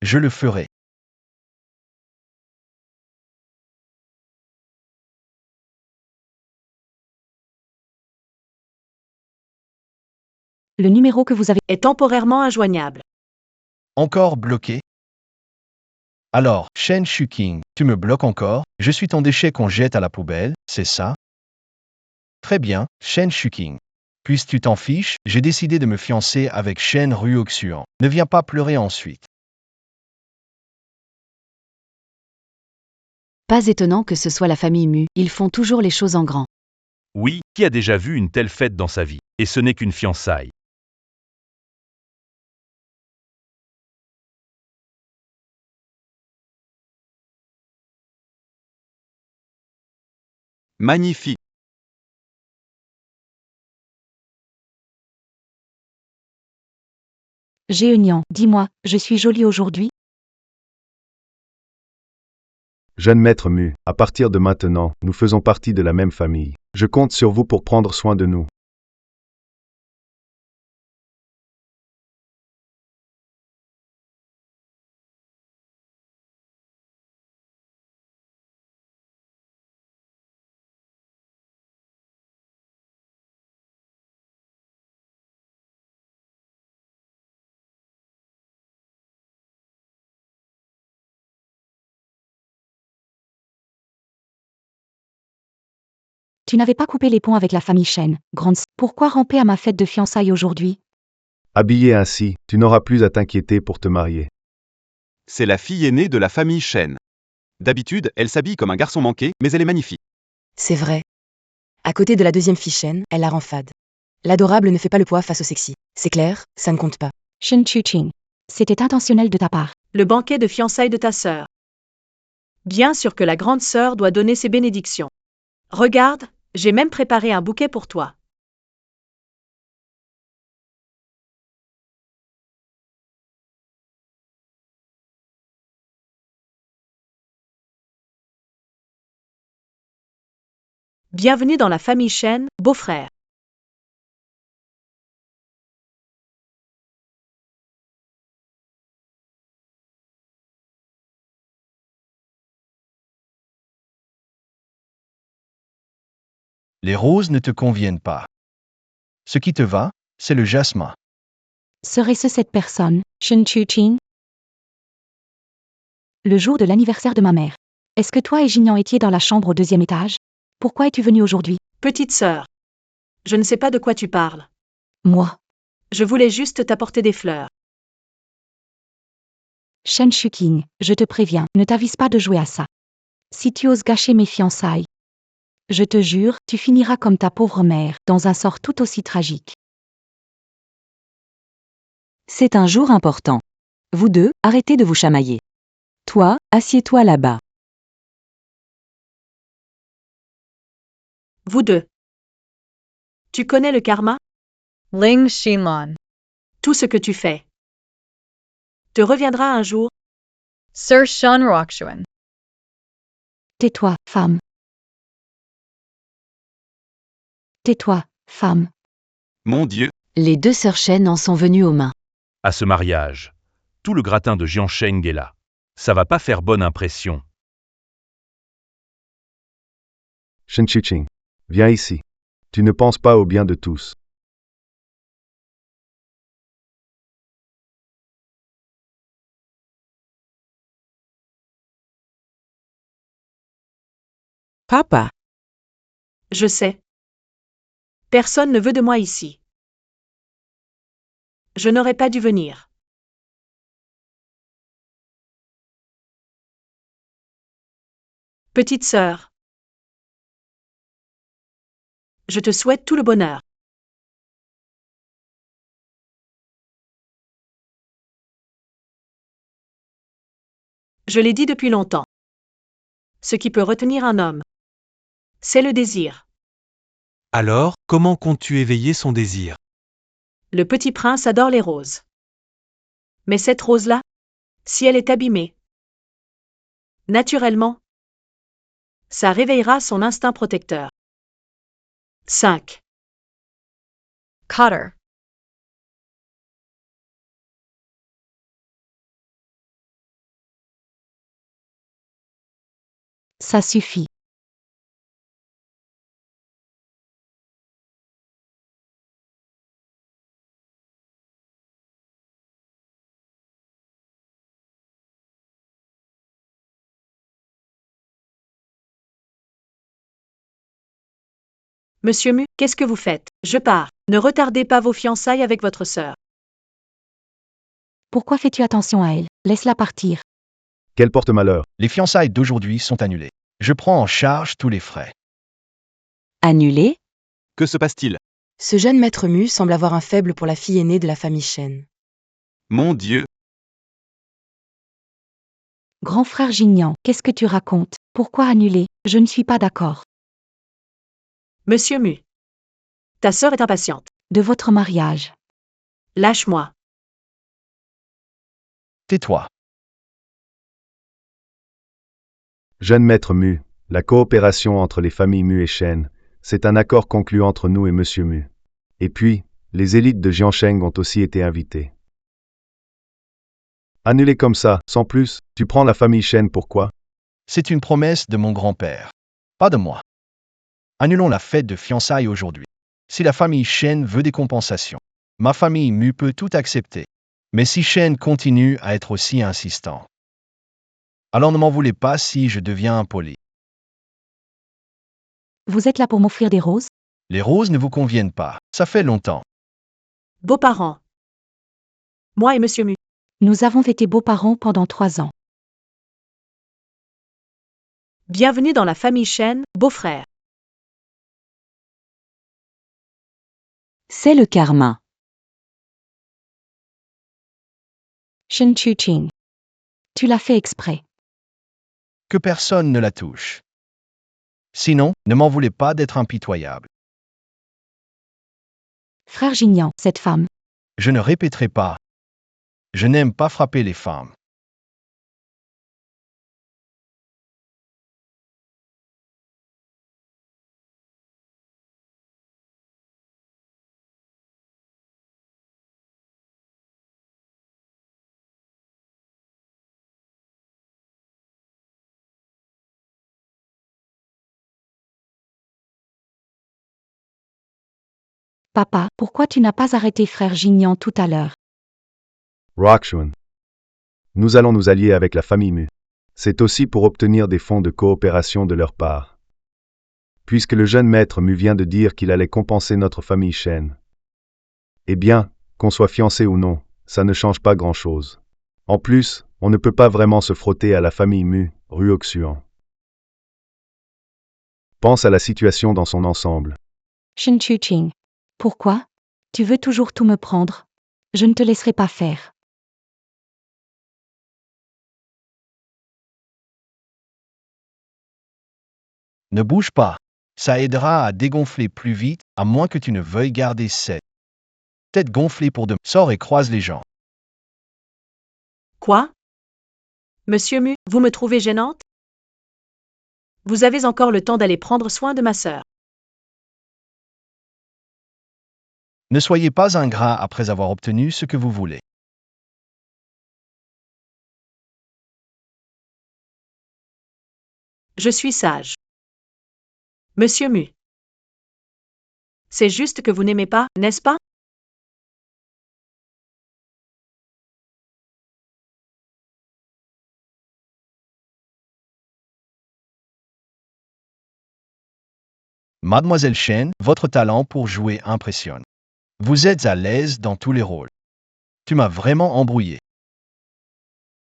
Je le ferai. Le numéro que vous avez Est temporairement injoignable. Encore bloqué? Alors, Shen Shuking, tu me bloques encore? Je suis ton déchet qu'on jette à la poubelle, c'est ça? Très bien, Shen Shuking. Puisque tu t'en fiches, j'ai décidé de me fiancer avec Shen Ruoxuan. Ne viens pas pleurer ensuite. Pas étonnant que ce soit la famille Mu, ils font toujours les choses en grand. Oui, qui a déjà vu une telle fête dans sa vie? Et ce n'est qu'une fiançaille. Magnifique. Géunian, dis-moi, je suis jolie aujourd'hui? Jeune maître Mu, à partir de maintenant, nous faisons partie de la même famille. Je compte sur vous pour prendre soin de nous. Tu n'avais pas coupé les ponts avec la famille Shen, grande. Pourquoi ramper à ma fête de fiançailles aujourd'hui? Habillé ainsi, tu n'auras plus à t'inquiéter pour te marier. C'est la fille aînée de la famille Shen. D'habitude, elle s'habille comme un garçon manqué, mais elle est magnifique. C'est vrai. À côté de la deuxième fille Shen, elle la rend fade. L'adorable ne fait pas le poids face au sexy. C'est clair, ça ne compte pas. Shen Chuching. C'était intentionnel de ta part. Le banquet de fiançailles de ta sœur. Bien sûr que la grande sœur doit donner ses bénédictions. Regarde, j'ai même préparé un bouquet pour toi. Bienvenue dans la famille Shen, beau-frère. Les roses ne te conviennent pas. Ce qui te va, c'est le jasmin. Serait-ce cette personne, Shen Chuqing? Le jour de l'anniversaire de ma mère. Est-ce que toi et Jignan étiez dans la chambre au 2e étage? Pourquoi es-tu venue aujourd'hui? Petite sœur. Je ne sais pas de quoi tu parles. Moi. Je voulais juste t'apporter des fleurs. Shen Chuqing, je te préviens, ne t'avise pas de jouer à ça. Si tu oses gâcher mes fiançailles, je te jure, tu finiras comme ta pauvre mère, dans un sort tout aussi tragique. C'est un jour important. Vous deux, arrêtez de vous chamailler. Toi, assieds-toi là-bas. Vous deux. Tu connais le karma? Ling Xinlan. Tout ce que tu fais te reviendra un jour. Sir Shun Rokshuan. Tais-toi, femme. Tais-toi, femme. Mon Dieu, Les deux sœurs Shen en sont venues aux mains. À ce mariage, tout le gratin de Jiansheng est là. Ça va pas faire bonne impression. Shen Chuqing, viens ici. Tu ne penses pas au bien de tous. Papa. Je sais. Personne ne veut de moi ici. Je n'aurais pas dû venir. Petite sœur. Je te souhaite tout le bonheur. Je l'ai dit depuis longtemps. Ce qui peut retenir un homme, c'est le désir. Alors, comment comptes-tu éveiller son désir? Le petit prince adore les roses. Mais cette rose-là, si elle est abîmée, naturellement, ça réveillera son instinct protecteur. 5. Cotter. Ça suffit. Monsieur Mu, qu'est-ce que vous faites? Je pars. Ne retardez pas vos fiançailles avec votre sœur. Pourquoi fais-tu attention à elle? Laisse-la partir. Quel porte-malheur. Les fiançailles d'aujourd'hui sont annulées. Je prends en charge tous les frais. Annulé? que se passe-t-il? Ce jeune maître Mu semble avoir un faible pour la fille aînée de la famille Shen. Mon Dieu, Grand frère Jignan, qu'est-ce que tu racontes? Pourquoi annuler? Je ne suis pas d'accord. Monsieur Mu. Ta sœur est impatiente. De votre mariage. Lâche-moi. Tais-toi. Jeune maître Mu, la coopération entre les familles Mu et Shen, c'est un accord conclu entre nous et Monsieur Mu. Et puis, les élites de Jiansheng ont aussi été invitées. Annulé comme ça, sans plus, tu prends la famille Shen pourquoi? C'est une promesse de mon grand-père. Pas de moi. Annulons la fête de fiançailles aujourd'hui. Si la famille Shen veut des compensations, ma famille Mu peut tout accepter. Mais si Shen continue à être aussi insistant, alors ne m'en voulez pas si je deviens impoli. Vous êtes là pour m'offrir des roses? Les roses ne vous conviennent pas. Ça fait longtemps. Beaux-parents. Moi et Monsieur Mu. Nous avons été beaux-parents pendant 3 ans. Bienvenue dans la famille Shen, beau-frère. C'est le karma. Shen Chuqing. Tu l'as fait exprès. Que personne ne la touche. Sinon, ne m'en voulez pas d'être impitoyable. Frère Jignan, cette femme. Je ne répéterai pas. Je n'aime pas frapper les femmes. Papa, pourquoi tu n'as pas arrêté frère Gignan tout à l'heure? Roxuan. Nous allons nous allier avec la famille Mu. C'est aussi pour obtenir des fonds de coopération de leur part. Puisque le jeune maître Mu vient de dire qu'il allait compenser notre famille Shen. Eh bien, qu'on soit fiancé ou non, ça ne change pas grand-chose. En plus, on ne peut pas vraiment se frotter à la famille Mu, Ruoxuan. Pense à la situation dans son ensemble. Shen Chuqing. Pourquoi? Tu veux toujours tout me prendre? Je ne te laisserai pas faire. Ne bouge pas. Ça aidera à dégonfler plus vite, à moins que tu ne veuilles garder cette tête gonflée pour demain. Sors et croise les gens. Quoi? Monsieur Mu, vous me trouvez gênante? Vous avez encore le temps d'aller prendre soin de ma sœur. Ne soyez pas ingrat après avoir obtenu ce que vous voulez. Je suis sage. Monsieur Mu. C'est juste que vous n'aimez pas, n'est-ce pas? Mademoiselle Shen, votre talent pour jouer impressionne. Vous êtes à l'aise dans tous les rôles. Tu m'as vraiment embrouillé.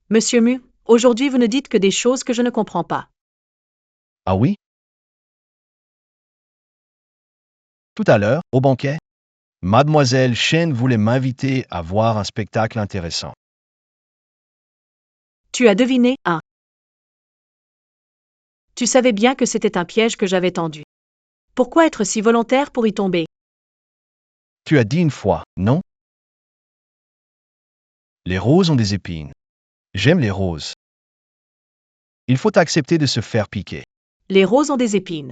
Monsieur Mu, aujourd'hui vous ne dites que des choses que je ne comprends pas. Ah oui? Tout à l'heure, au banquet, Mademoiselle Shen voulait m'inviter à voir un spectacle intéressant. Tu as deviné, hein? Tu savais bien que c'était un piège que j'avais tendu. Pourquoi être si volontaire pour y tomber? Tu as dit une fois, non? Les roses ont des épines. J'aime les roses. Il faut accepter de se faire piquer. Les roses ont des épines.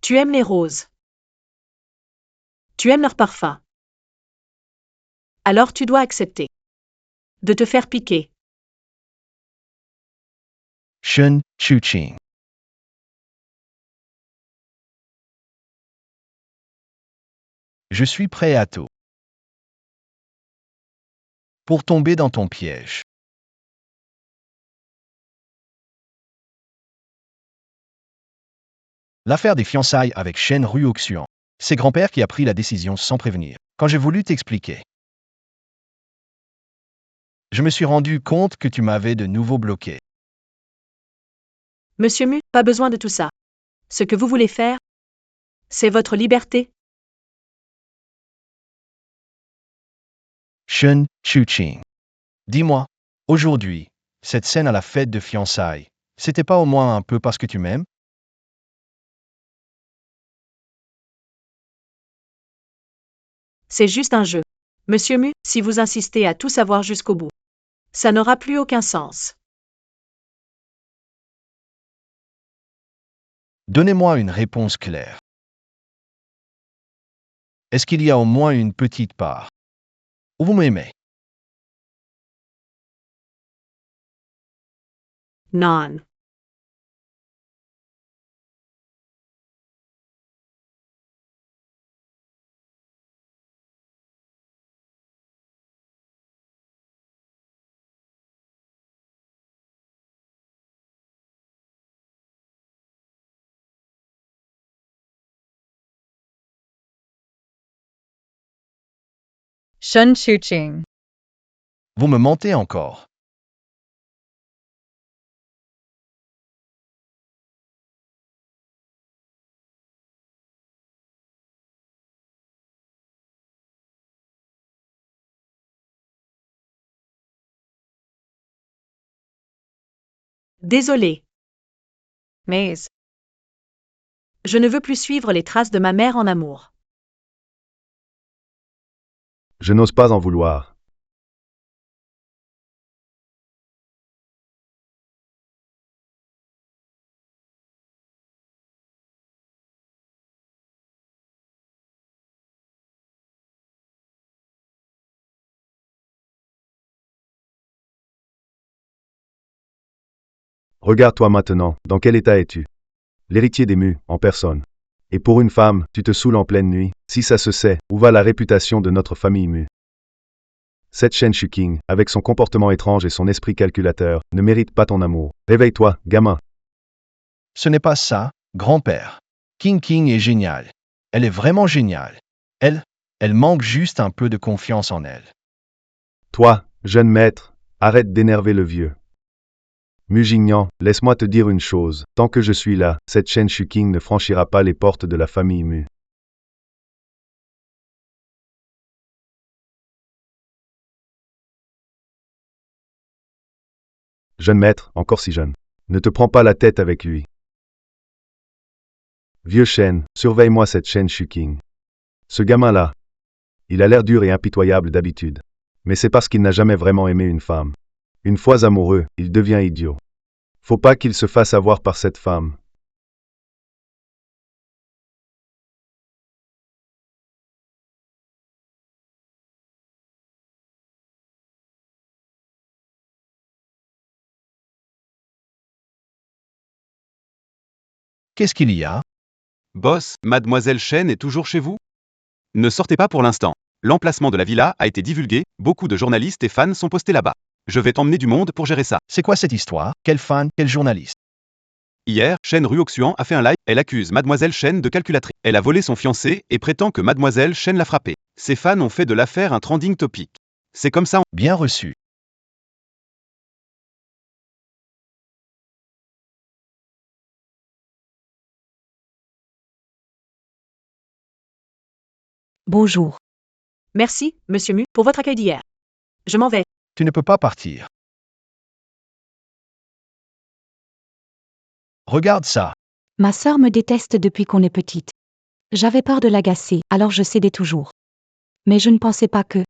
Tu aimes les roses. Tu aimes leur parfum. Alors tu dois accepter de te faire piquer. Shen Chuqing. Je suis prêt à tout. Pour tomber dans ton piège. L'affaire des fiançailles avec Shen Ruoxuan. C'est grand-père qui a pris la décision sans prévenir. Quand j'ai voulu t'expliquer, je me suis rendu compte que tu m'avais de nouveau bloqué. Monsieur Mu, pas besoin de tout ça. Ce que vous voulez faire, c'est votre liberté. Shen Chuqing. Dis-moi, aujourd'hui, cette scène à la fête de fiançailles, c'était pas au moins un peu parce que tu m'aimes? C'est juste un jeu. Monsieur Mu, si vous insistez à tout savoir jusqu'au bout, ça n'aura plus aucun sens. Donnez-moi une réponse claire. Est-ce qu'il y a au moins une petite part où vous m'aimez? Non. Shen Chuqing. Vous me mentez encore. Désolé. Maze. Je ne veux plus suivre les traces de ma mère en amour. Je n'ose pas en vouloir. Regarde-toi maintenant, dans quel état es-tu? L'héritier des Mu, en personne. Et pour une femme, tu te saoules en pleine nuit. Si ça se sait, où va la réputation de notre famille Mu? Cette Shen Shuking, avec son comportement étrange et son esprit calculateur, ne mérite pas ton amour. Réveille-toi, gamin. Ce n'est pas ça, grand-père. King est géniale. Elle est vraiment géniale. Elle manque juste un peu de confiance en elle. Toi, jeune maître, arrête d'énerver le vieux. Mujignan, laisse-moi te dire une chose, tant que je suis là, cette Shen Shuking ne franchira pas les portes de la famille Mu. Jeune maître, encore si jeune. Ne te prends pas la tête avec lui. Vieux Shen, surveille-moi cette Shen Shuking. Ce gamin-là, il a l'air dur et impitoyable d'habitude. Mais c'est parce qu'il n'a jamais vraiment aimé une femme. Une fois amoureux, il devient idiot. Faut pas qu'il se fasse avoir par cette femme. Qu'est-ce qu'il y a? Boss, mademoiselle Shen est toujours chez vous? Ne sortez pas pour l'instant. L'emplacement de la villa a été divulgué, beaucoup de journalistes et fans sont postés là-bas. Je vais t'emmener du monde pour gérer ça. C'est quoi cette histoire? Quel fan? Quel journaliste? Hier, Shen Ruoxuan a fait un live. Elle accuse mademoiselle Shen de calculatrice. Elle a volé son fiancé et prétend que mademoiselle Shen l'a frappé. Ses fans ont fait de l'affaire un trending topic. C'est comme ça. Bien reçu. Bonjour. Merci, monsieur Mu, pour votre accueil d'hier. Je m'en vais. Tu ne peux pas partir. Regarde ça. Ma sœur me déteste depuis qu'on est petite. J'avais peur de l'agacer, alors je cédais toujours. Mais je ne pensais pas que...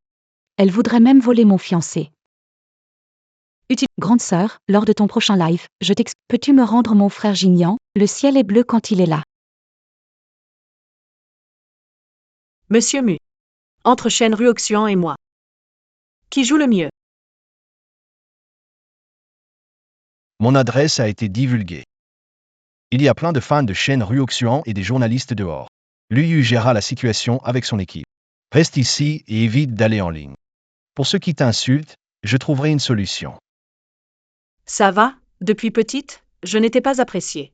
Elle voudrait même voler mon fiancé. Grande sœur, lors de ton prochain live, peux-tu me rendre mon frère Jignan? Le ciel est bleu quand il est là. Monsieur Mu. Entre Shen Ruoxuan et moi. Qui joue le mieux? Mon adresse a été divulguée. Il y a plein de fans de Shen Ruoxuan et des journalistes dehors. Lui gérera la situation avec son équipe. Reste ici et évite d'aller en ligne. Pour ceux qui t'insultent, je trouverai une solution. Ça va, depuis petite, je n'étais pas appréciée.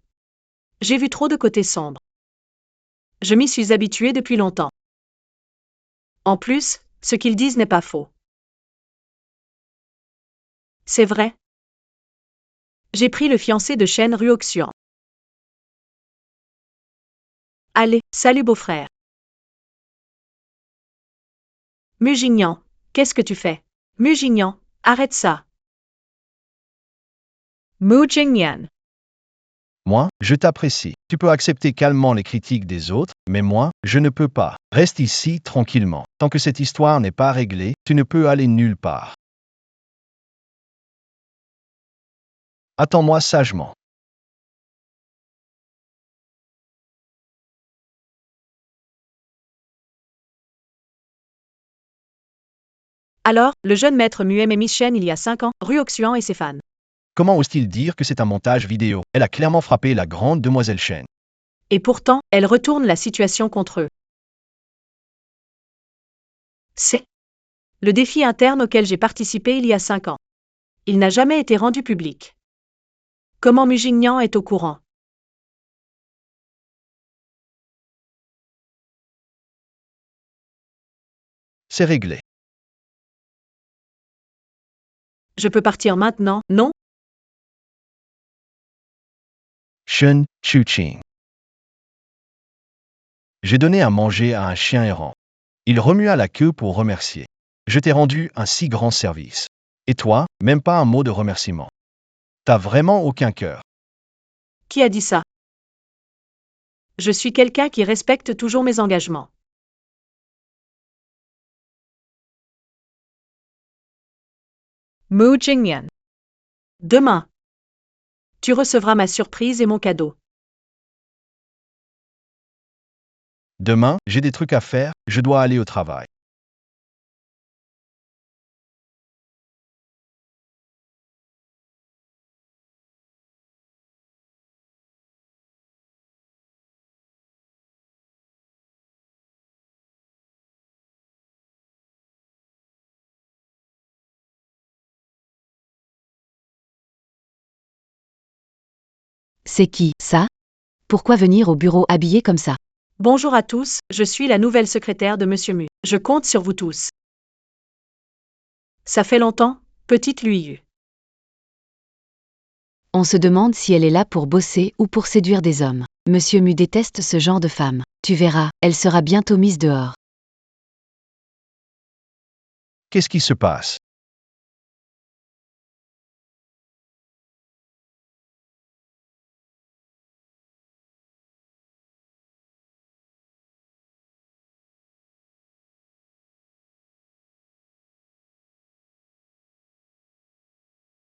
J'ai vu trop de côtés sombres. Je m'y suis habituée depuis longtemps. En plus, ce qu'ils disent n'est pas faux. C'est vrai. J'ai pris le fiancé de Shen Ruoxuan. Allez, salut beau-frère. Mujignan, qu'est-ce que tu fais? Mujignan, arrête ça. Mujignan. Moi, je t'apprécie. Tu peux accepter calmement les critiques des autres, mais moi, je ne peux pas. Reste ici tranquillement. Tant que cette histoire n'est pas réglée, tu ne peux aller nulle part. Attends-moi sagement. Alors, le jeune maître Mu aimait Miss Shen il y a 5 ans, Ruoxuan et ses fans. Comment ose-t-il dire que c'est un montage vidéo? Elle a clairement frappé la grande demoiselle Shen. Et pourtant, elle retourne la situation contre eux. C'est le défi interne auquel j'ai participé il y a 5 ans. Il n'a jamais été rendu public. Comment Mujignan est au courant? C'est réglé. Je peux partir maintenant, non? Shen Chuching. J'ai donné à manger à un chien errant. Il remua la queue pour remercier. Je t'ai rendu un si grand service. Et toi, même pas un mot de remerciement. T'as vraiment aucun cœur. Qui a dit ça? Je suis quelqu'un qui respecte toujours mes engagements. Mujignan. Demain. Tu recevras ma surprise et mon cadeau. Demain, j'ai des trucs à faire, je dois aller au travail. C'est qui, ça? Pourquoi venir au bureau habillé comme ça? Bonjour à tous, je suis la nouvelle secrétaire de Monsieur Mu. Je compte sur vous tous. Ça fait longtemps, petite Lui. On se demande si elle est là pour bosser ou pour séduire des hommes. Monsieur Mu déteste ce genre de femme. Tu verras, elle sera bientôt mise dehors. Qu'est-ce qui se passe?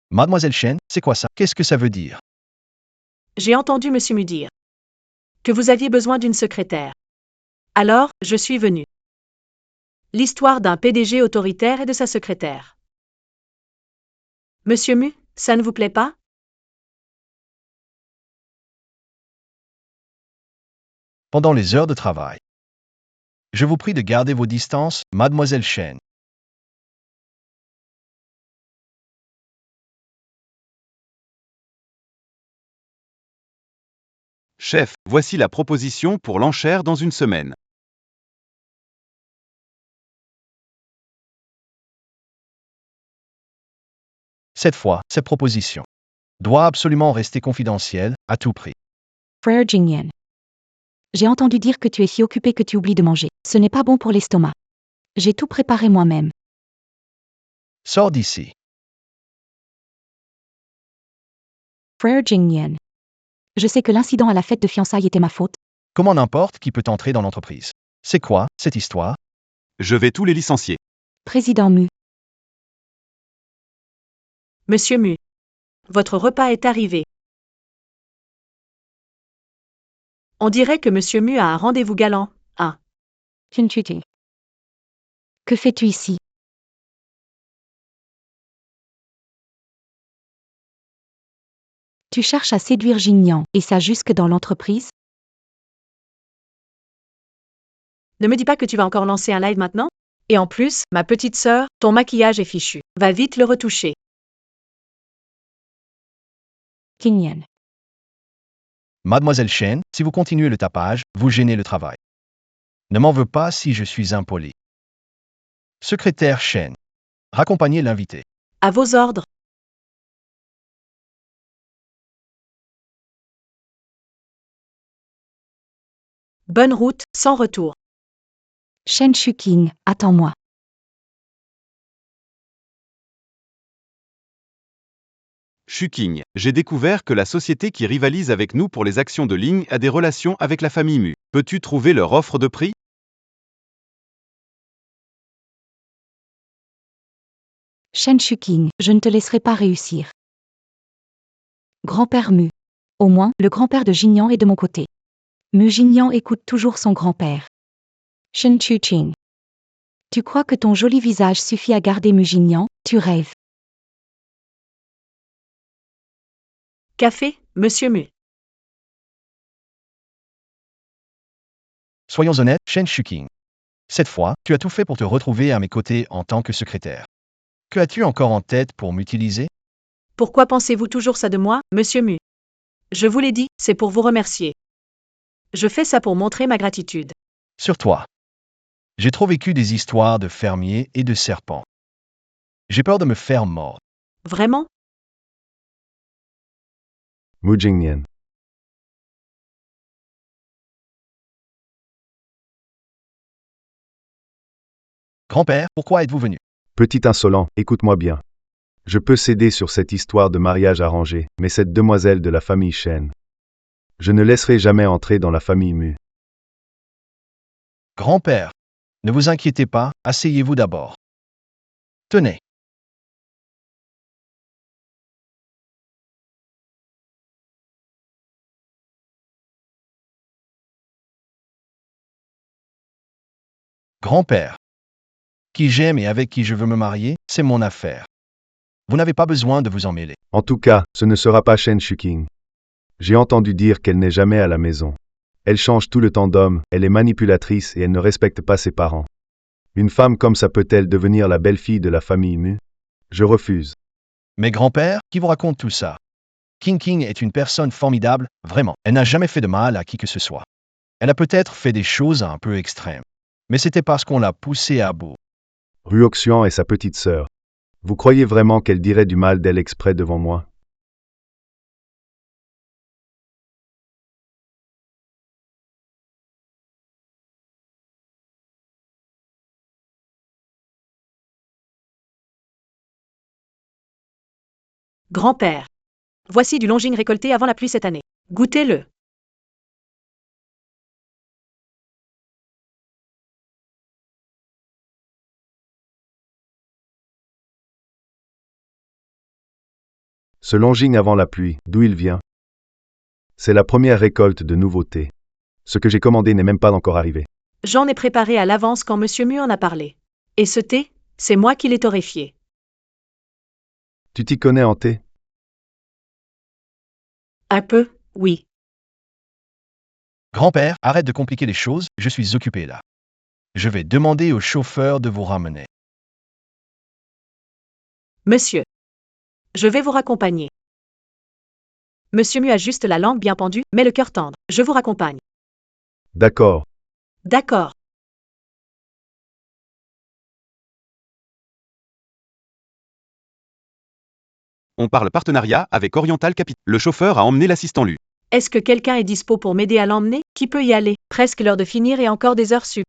Mademoiselle Chen, c'est quoi ça? Qu'est-ce que ça veut dire? J'ai entendu Monsieur Mu dire que vous aviez besoin d'une secrétaire. Alors, je suis venue. L'histoire d'un PDG autoritaire et de sa secrétaire. Monsieur Mu, ça ne vous plaît pas? Pendant les heures de travail. Je vous prie de garder vos distances, Mademoiselle Chen. Chef, voici la proposition pour l'enchère dans une semaine. Cette fois, cette proposition doit absolument rester confidentielle, à tout prix. Frère Jingyan. J'ai entendu dire que tu es si occupé que tu oublies de manger. Ce n'est pas bon pour l'estomac. J'ai tout préparé moi-même. Sors d'ici. Frère Jingyan. Je sais que l'incident à la fête de fiançailles était ma faute. Comment n'importe qui peut entrer dans l'entreprise? C'est quoi, cette histoire? Je vais tous les licencier. Président Mu. Monsieur Mu. Votre repas est arrivé. On dirait que Monsieur Mu a un rendez-vous galant, hein? Chinchuti. Que fais-tu ici? Tu cherches à séduire Jingyan, et ça jusque dans l'entreprise? Ne me dis pas que tu vas encore lancer un live maintenant? Et en plus, ma petite sœur, ton maquillage est fichu. Va vite le retoucher. Jingyan. Mademoiselle Chen, si vous continuez le tapage, vous gênez le travail. Ne m'en veux pas si je suis impoli. Secrétaire Chen. Raccompagnez l'invité. À vos ordres. Bonne route, sans retour. Shen Shuking, attends-moi. Shuking, j'ai découvert que la société qui rivalise avec nous pour les actions de Ling a des relations avec la famille Mu. Peux-tu trouver leur offre de prix? Shen Shuking, je ne te laisserai pas réussir. Grand-père Mu. Au moins, le grand-père de Jingyan est de mon côté. Mu Jingyan écoute toujours son grand-père. Shen Chuching. Tu crois que ton joli visage suffit à garder Mu Jingyan? Tu rêves. Café, Monsieur Mu. Soyons honnêtes, Shen Shuking. Cette fois, tu as tout fait pour te retrouver à mes côtés en tant que secrétaire. Que as-tu encore en tête pour m'utiliser? Pourquoi pensez-vous toujours ça de moi, Monsieur Mu? Je vous l'ai dit, c'est pour vous remercier. Je fais ça pour montrer ma gratitude. Sur toi. J'ai trop vécu des histoires de fermiers et de serpents. J'ai peur de me faire mordre. Vraiment? Mu Jingyan. Grand-père, pourquoi êtes-vous venu? Petit insolent, écoute-moi bien. Je peux céder sur cette histoire de mariage arrangé, mais cette demoiselle de la famille Chen. Je ne laisserai jamais entrer dans la famille Mu. Grand-père, ne vous inquiétez pas, asseyez-vous d'abord. Tenez. Grand-père. Qui j'aime et avec qui je veux me marier, c'est mon affaire. Vous n'avez pas besoin de vous en mêler. En tout cas, ce ne sera pas Shen Shuking. J'ai entendu dire qu'elle n'est jamais à la maison. Elle change tout le temps d'homme, elle est manipulatrice et elle ne respecte pas ses parents. Une femme comme ça peut-elle devenir la belle-fille de la famille Mu? Je refuse. Mais grand-père, qui vous raconte tout ça? King King est une personne formidable, vraiment. Elle n'a jamais fait de mal à qui que ce soit. Elle a peut-être fait des choses un peu extrêmes. Mais c'était parce qu'on l'a poussée à bout. Ruoxian est sa petite sœur. Vous croyez vraiment qu'elle dirait du mal d'elle exprès devant moi? Grand-père. Voici du longing récolté avant la pluie cette année. Goûtez-le. Ce longing avant la pluie, d'où il vient? C'est la première récolte de nouveautés. Ce que j'ai commandé n'est même pas encore arrivé. J'en ai préparé à l'avance quand Monsieur Mu en a parlé. Et ce thé, c'est moi qui l'ai torréfié. Tu t'y connais en thé? Un peu, oui. Grand-père, arrête de compliquer les choses, je suis occupé là. Je vais demander au chauffeur de vous ramener. Monsieur. Je vais vous raccompagner. Monsieur Mu a juste la langue bien pendue, mais le cœur tendre. Je vous raccompagne. D'accord. D'accord. On parle partenariat avec Oriental Capital. Le chauffeur a emmené l'assistant Lu. Est-ce que quelqu'un est dispo pour m'aider à l'emmener? Qui peut y aller? Presque l'heure de finir et encore des heures sup.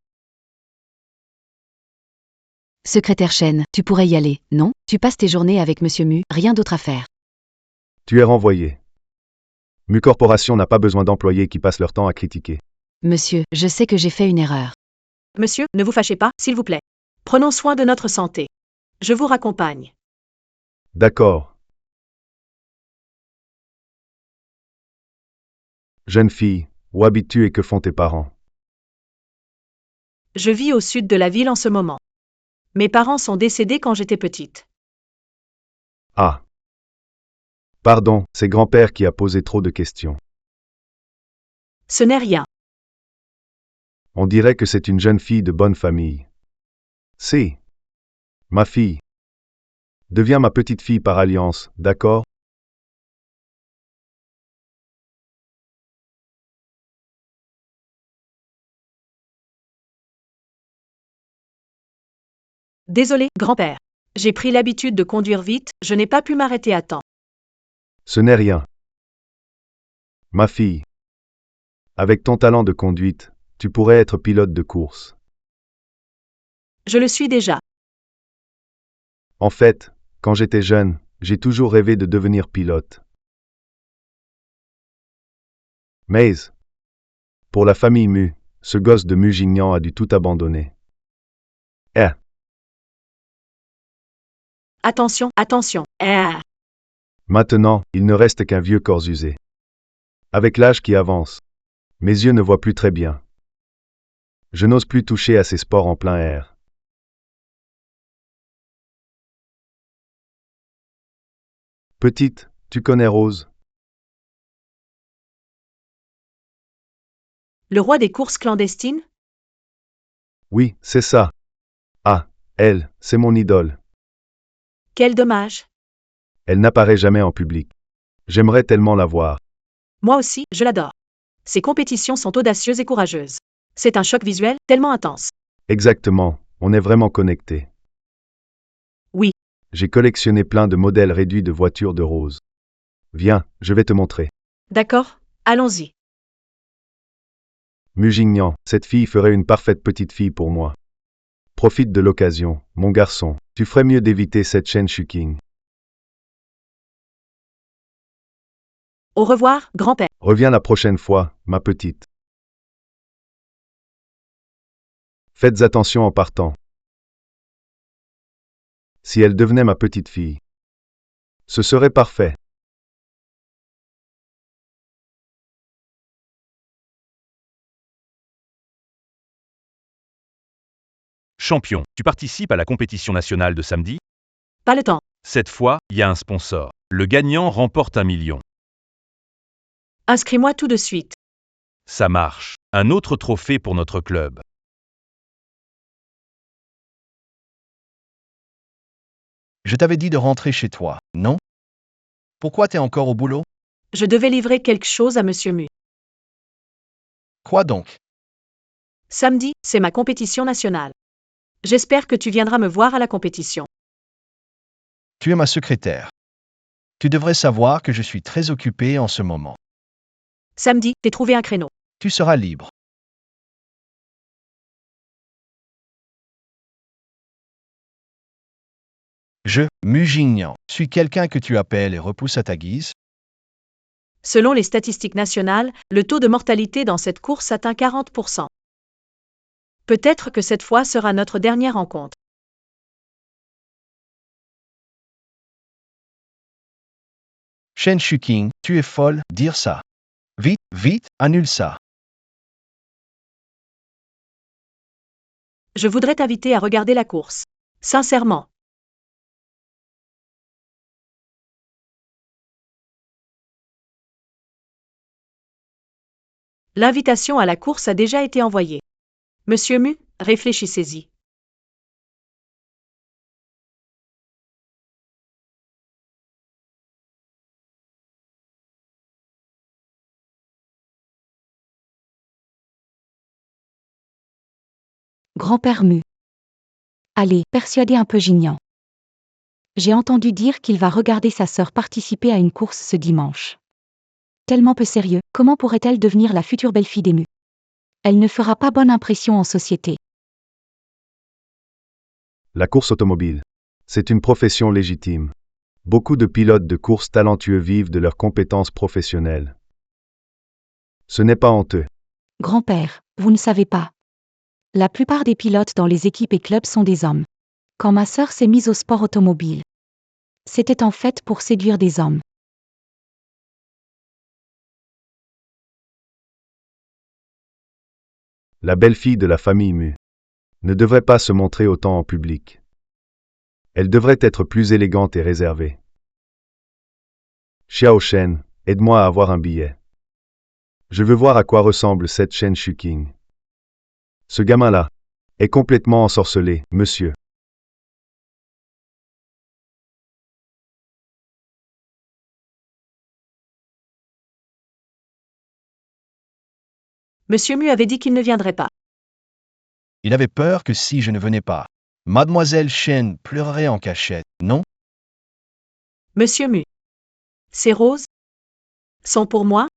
Secrétaire Chen, tu pourrais y aller, non? Tu passes tes journées avec Monsieur Mu, rien d'autre à faire. Tu es renvoyé. Mu Corporation n'a pas besoin d'employés qui passent leur temps à critiquer. Monsieur, je sais que j'ai fait une erreur. Monsieur, ne vous fâchez pas, s'il vous plaît. Prenons soin de notre santé. Je vous raccompagne. D'accord. Jeune fille, où habites-tu et que font tes parents? Je vis au sud de la ville en ce moment. Mes parents sont décédés quand j'étais petite. Ah. Pardon, c'est grand-père qui a posé trop de questions. Ce n'est rien. On dirait que c'est une jeune fille de bonne famille. C'est ma fille. Deviens ma petite fille par alliance, d'accord? Désolé, grand-père. J'ai pris l'habitude de conduire vite, je n'ai pas pu m'arrêter à temps. Ce n'est rien. Ma fille. Avec ton talent de conduite, tu pourrais être pilote de course. Je le suis déjà. En fait, quand j'étais jeune, j'ai toujours rêvé de devenir pilote. Mais, pour la famille Mu, ce gosse de Mugignan a dû tout abandonner. Attention, attention. Ah. Maintenant, il ne reste qu'un vieux corps usé. Avec l'âge qui avance, mes yeux ne voient plus très bien. Je n'ose plus toucher à ces sports en plein air. Petite, tu connais Rose? Le roi des courses clandestines? Oui, c'est ça. Ah, elle, c'est mon idole. Quel dommage. Elle n'apparaît jamais en public. J'aimerais tellement la voir. Moi aussi, je l'adore. Ses compétitions sont audacieuses et courageuses. C'est un choc visuel tellement intense. Exactement, on est vraiment connectés. Oui. J'ai collectionné plein de modèles réduits de voitures de Rose. Viens, je vais te montrer. D'accord, allons-y. Mugignan, cette fille ferait une parfaite petite fille pour moi. Profite de l'occasion, mon garçon. Tu ferais mieux d'éviter cette chaîne Shuking. Au revoir, grand-père. Reviens la prochaine fois, ma petite. Faites attention en partant. Si elle devenait ma petite fille, ce serait parfait. Champion, tu participes à la compétition nationale de samedi? Pas le temps. Cette fois, il y a un sponsor. Le gagnant remporte 1 million. Inscris-moi tout de suite. Ça marche. Un autre trophée pour notre club. Je t'avais dit de rentrer chez toi, non? Pourquoi t'es encore au boulot? Je devais livrer quelque chose à Monsieur Mu. Quoi donc? Samedi, c'est ma compétition nationale. J'espère que tu viendras me voir à la compétition. Tu es ma secrétaire. Tu devrais savoir que je suis très occupé en ce moment. Samedi, t'es trouvé un créneau. Tu seras libre. Je, Mu Jingnian, suis quelqu'un que tu appelles et repousses à ta guise. Selon les statistiques nationales, le taux de mortalité dans cette course atteint 40%. Peut-être que cette fois sera notre dernière rencontre. Shen Shuqing, tu es folle, dire ça. Vite, vite, annule ça. Je voudrais t'inviter à regarder la course. Sincèrement. L'invitation à la course a déjà été envoyée. Monsieur Mu, réfléchissez-y. Grand-père Mu. Allez, persuadez un peu Jignan. J'ai entendu dire qu'il va regarder sa sœur participer à une course ce dimanche. Tellement peu sérieux, comment pourrait-elle devenir la future belle-fille des Mu? Elle ne fera pas bonne impression en société. La course automobile. C'est une profession légitime. Beaucoup de pilotes de course talentueux vivent de leurs compétences professionnelles. Ce n'est pas honteux. Grand-père, vous ne savez pas. La plupart des pilotes dans les équipes et clubs sont des hommes. Quand ma sœur s'est mise au sport automobile, c'était en fait pour séduire des hommes. La belle-fille de la famille Mu ne devrait pas se montrer autant en public. Elle devrait être plus élégante et réservée. Xiao Shen, aide-moi à avoir un billet. Je veux voir à quoi ressemble cette Shen Shuqing. Ce gamin-là est complètement ensorcelé, monsieur. Monsieur Mu avait dit qu'il ne viendrait pas. Il avait peur que si je ne venais pas, Mademoiselle Shen pleurerait en cachette, non? Monsieur Mu. Ces roses sont pour moi?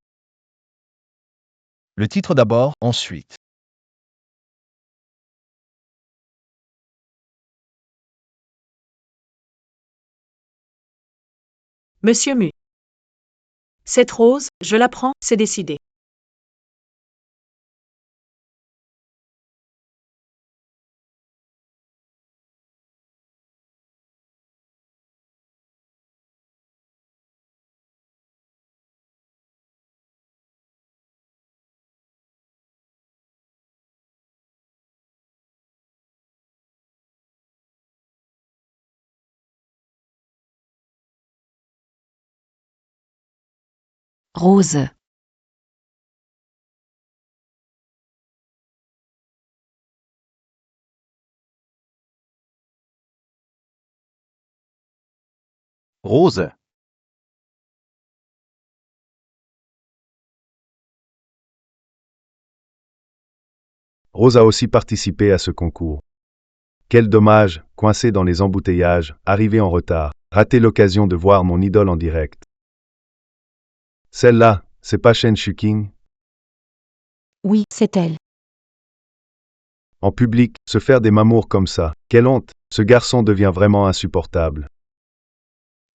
Le titre d'abord, ensuite. Monsieur Mu. Cette rose, je la prends, c'est décidé. Rose. Rose. Rose a aussi participé à ce concours. Quel dommage, coincé dans les embouteillages, arrivé en retard, raté l'occasion de voir mon idole en direct. Celle-là, c'est pas Shen Shuqing? Oui, c'est elle. En public, se faire des mamours comme ça, quelle honte, ce garçon devient vraiment insupportable.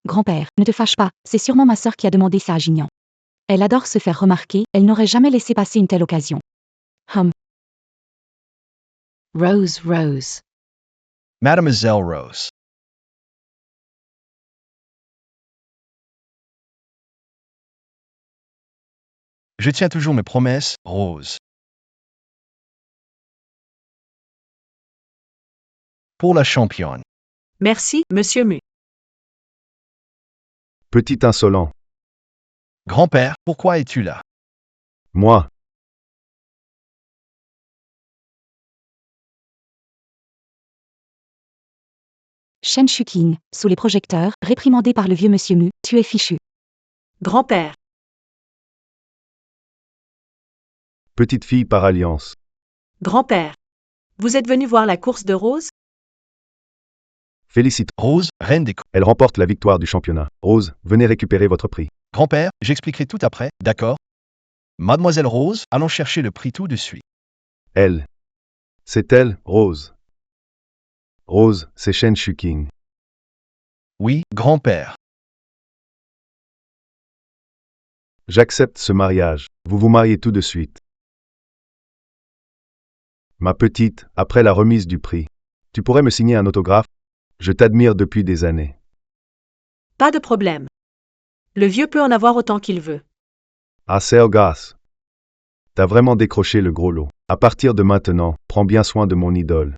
Grand-père, ne te fâche pas, c'est sûrement ma sœur qui a demandé ça à Jignan. Elle adore se faire remarquer, elle n'aurait jamais laissé passer une telle occasion. Rose, Rose. Mademoiselle Rose. Je tiens toujours mes promesses, Rose. Pour la championne. Merci, Monsieur Mu. Petit insolent. Grand-père, pourquoi es-tu là? Moi, Shen Shuqing, sous les projecteurs, réprimandé par le vieux monsieur Mu, tu es fichu. Grand-père. Petite fille par alliance. Grand-père. Vous êtes venu voir la course de Rose? Félicite. Rose, reine des coups. Elle remporte la victoire du championnat. Rose, venez récupérer votre prix. Grand-père, j'expliquerai tout après, d'accord? Mademoiselle Rose, allons chercher le prix tout de suite. Elle. C'est elle, Rose. Rose, c'est Shen Shuking. Oui, grand-père. J'accepte ce mariage. Vous vous mariez tout de suite. Ma petite, après la remise du prix, tu pourrais me signer un autographe? Je t'admire depuis des années. Pas de problème. Le vieux peut en avoir autant qu'il veut. Ah, Sergas. T'as vraiment décroché le gros lot. À partir de maintenant, prends bien soin de mon idole.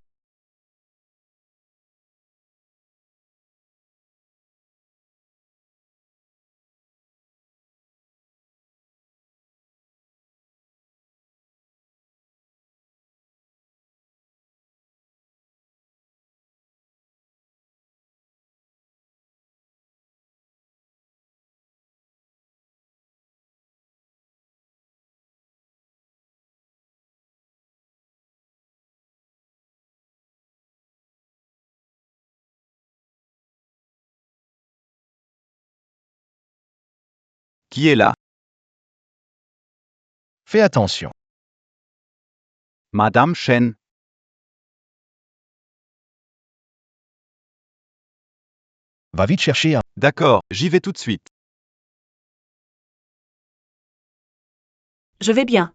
Qui est là? Fais attention. Madame Shen. Va vite chercher un... D'accord, j'y vais tout de suite. Je vais bien.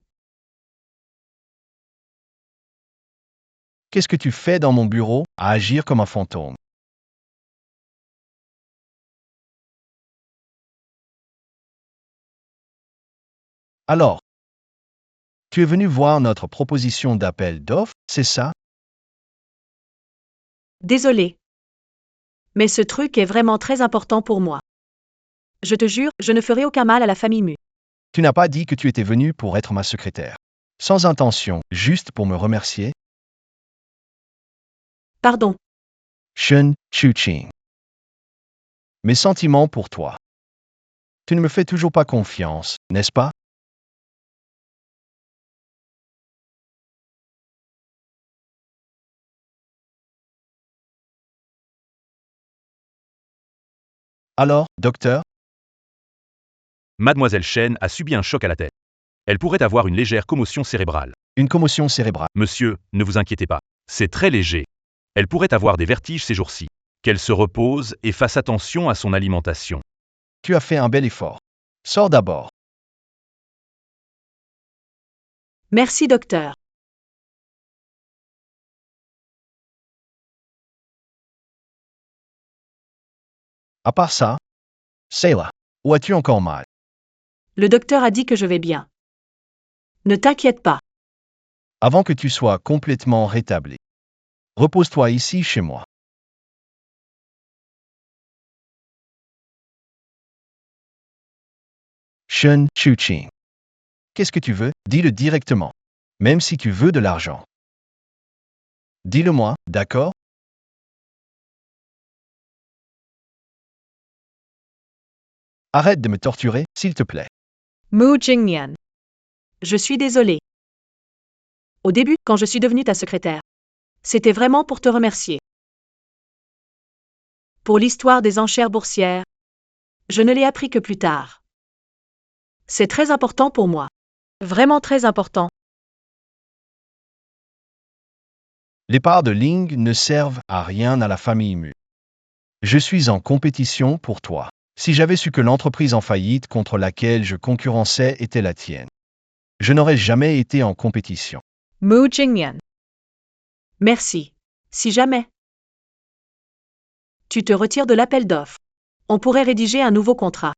Qu'est-ce que tu fais dans mon bureau, à agir comme un fantôme? Alors, tu es venu voir notre proposition d'appel d'offres, c'est ça? Désolé. Mais ce truc est vraiment très important pour moi. Je te jure, je ne ferai aucun mal à la famille Mu. Tu n'as pas dit que tu étais venu pour être ma secrétaire. Sans intention, juste pour me remercier. Pardon. Shen Chuching. Mes sentiments pour toi. Tu ne me fais toujours pas confiance, n'est-ce pas? Alors, docteur, Mademoiselle Shen a subi un choc à la tête. Elle pourrait avoir une légère commotion cérébrale. une commotion cérébrale. Monsieur, ne vous inquiétez pas. C'est très léger. Elle pourrait avoir des vertiges ces jours-ci. Qu'elle se repose et fasse attention à son alimentation. Tu as fait un bel effort. Sors d'abord. Merci docteur. À part ça, Sayla, où as-tu encore mal? Le docteur a dit que je vais bien. Ne t'inquiète pas. Avant que tu sois complètement rétabli. Repose-toi ici chez moi. Shen Chuching. Qu'est-ce que tu veux? Dis-le directement. Même si tu veux de l'argent. Dis-le-moi, d'accord? Arrête de me torturer, s'il te plaît. Mu Jingnian. Je suis désolé. Au début, quand je suis devenue ta secrétaire, c'était vraiment pour te remercier. Pour l'histoire des enchères boursières, je ne l'ai appris que plus tard. C'est très important pour moi. Vraiment très important. Les parts de Ling ne servent à rien à la famille Mu. Je suis en compétition pour toi. Si j'avais su que l'entreprise en faillite contre laquelle je concurrençais était la tienne, je n'aurais jamais été en compétition. Mu Jingnian. Merci. Si jamais tu te retires de l'appel d'offres, on pourrait rédiger un nouveau contrat.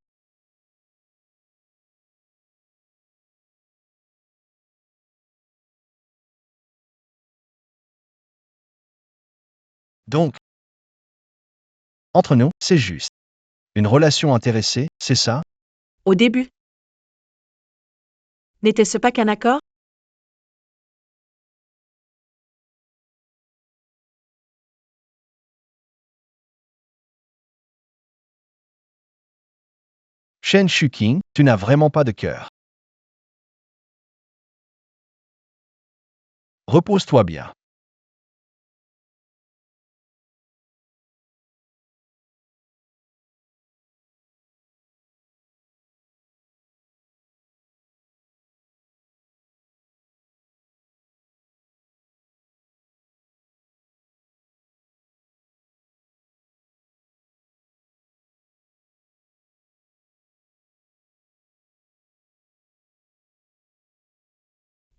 Donc, entre nous, c'est juste. Une relation intéressée, c'est ça? Au début. N'était-ce pas qu'un accord? Shen Shuking, tu n'as vraiment pas de cœur. Repose-toi bien.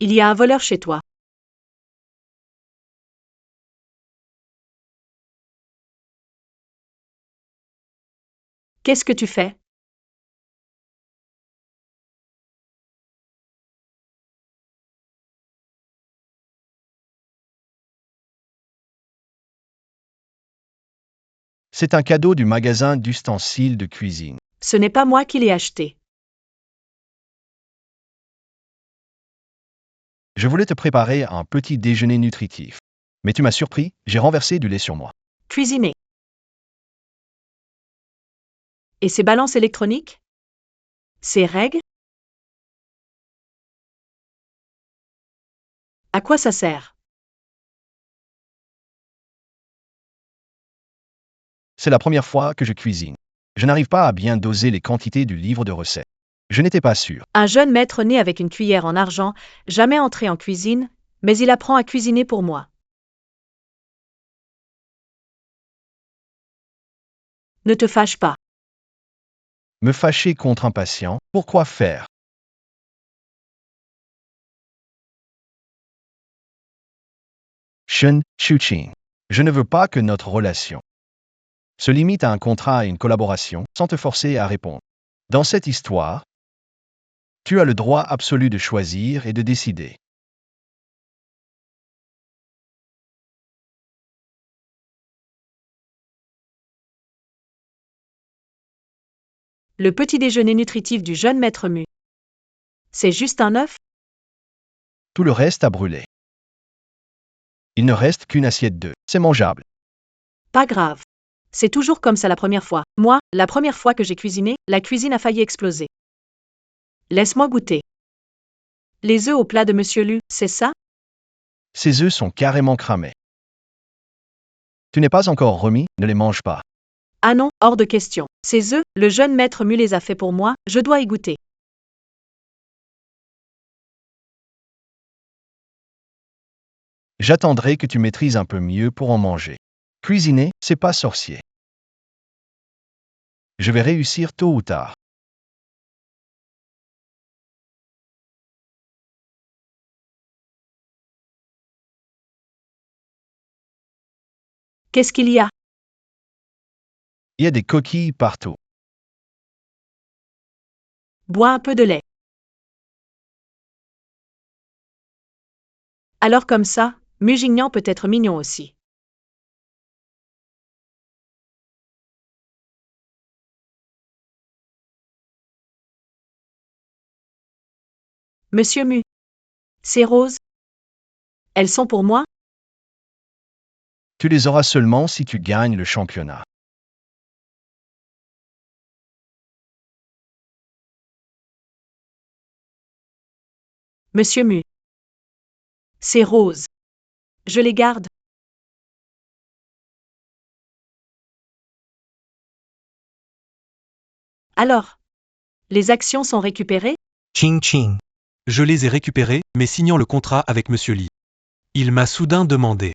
Il y a un voleur chez toi. Qu'est-ce que tu fais? C'est un cadeau du magasin d'ustensiles de cuisine. Ce n'est pas moi qui l'ai acheté. Je voulais te préparer un petit déjeuner nutritif. Mais tu m'as surpris, j'ai renversé du lait sur moi. Cuisiner. Et ces balances électroniques? Ces règles? À quoi ça sert? C'est la première fois que je cuisine. Je n'arrive pas à bien doser les quantités du livre de recettes. Je n'étais pas sûr. Un jeune maître né avec une cuillère en argent, jamais entré en cuisine, mais il apprend à cuisiner pour moi. Ne te fâche pas. Me fâcher contre un patient, pourquoi faire? Shen Shuqing. Je ne veux pas que notre relation se limite à un contrat et une collaboration, sans te forcer à répondre. Dans cette histoire, tu as le droit absolu de choisir et de décider. Le petit déjeuner nutritif du jeune maître Mu. C'est juste un œuf? Tout le reste a brûlé. Il ne reste qu'une assiette d'œufs. C'est mangeable. Pas grave. C'est toujours comme ça la première fois. Moi, la première fois que j'ai cuisiné, la cuisine a failli exploser. Laisse-moi goûter. Les œufs au plat de Monsieur Lu, c'est ça? Ces œufs sont carrément cramés. Tu n'es pas encore remis, ne les mange pas. Ah non, hors de question. Ces œufs, le jeune maître Mu les a fait pour moi, je dois y goûter. J'attendrai que tu maîtrises un peu mieux pour en manger. Cuisiner, c'est pas sorcier. Je vais réussir tôt ou tard. Qu'est-ce qu'il y a? Il y a des coquilles partout. Bois un peu de lait. Alors comme ça, Mugignan peut être mignon aussi. Monsieur Mu. Ces roses? Elles sont pour moi? Tu les auras seulement si tu gagnes le championnat. Monsieur Mu. Ces roses. Je les garde. Alors, les actions sont récupérées? Ching ching. Je les ai récupérés, mais signant le contrat avec Monsieur Li. Il m'a soudain demandé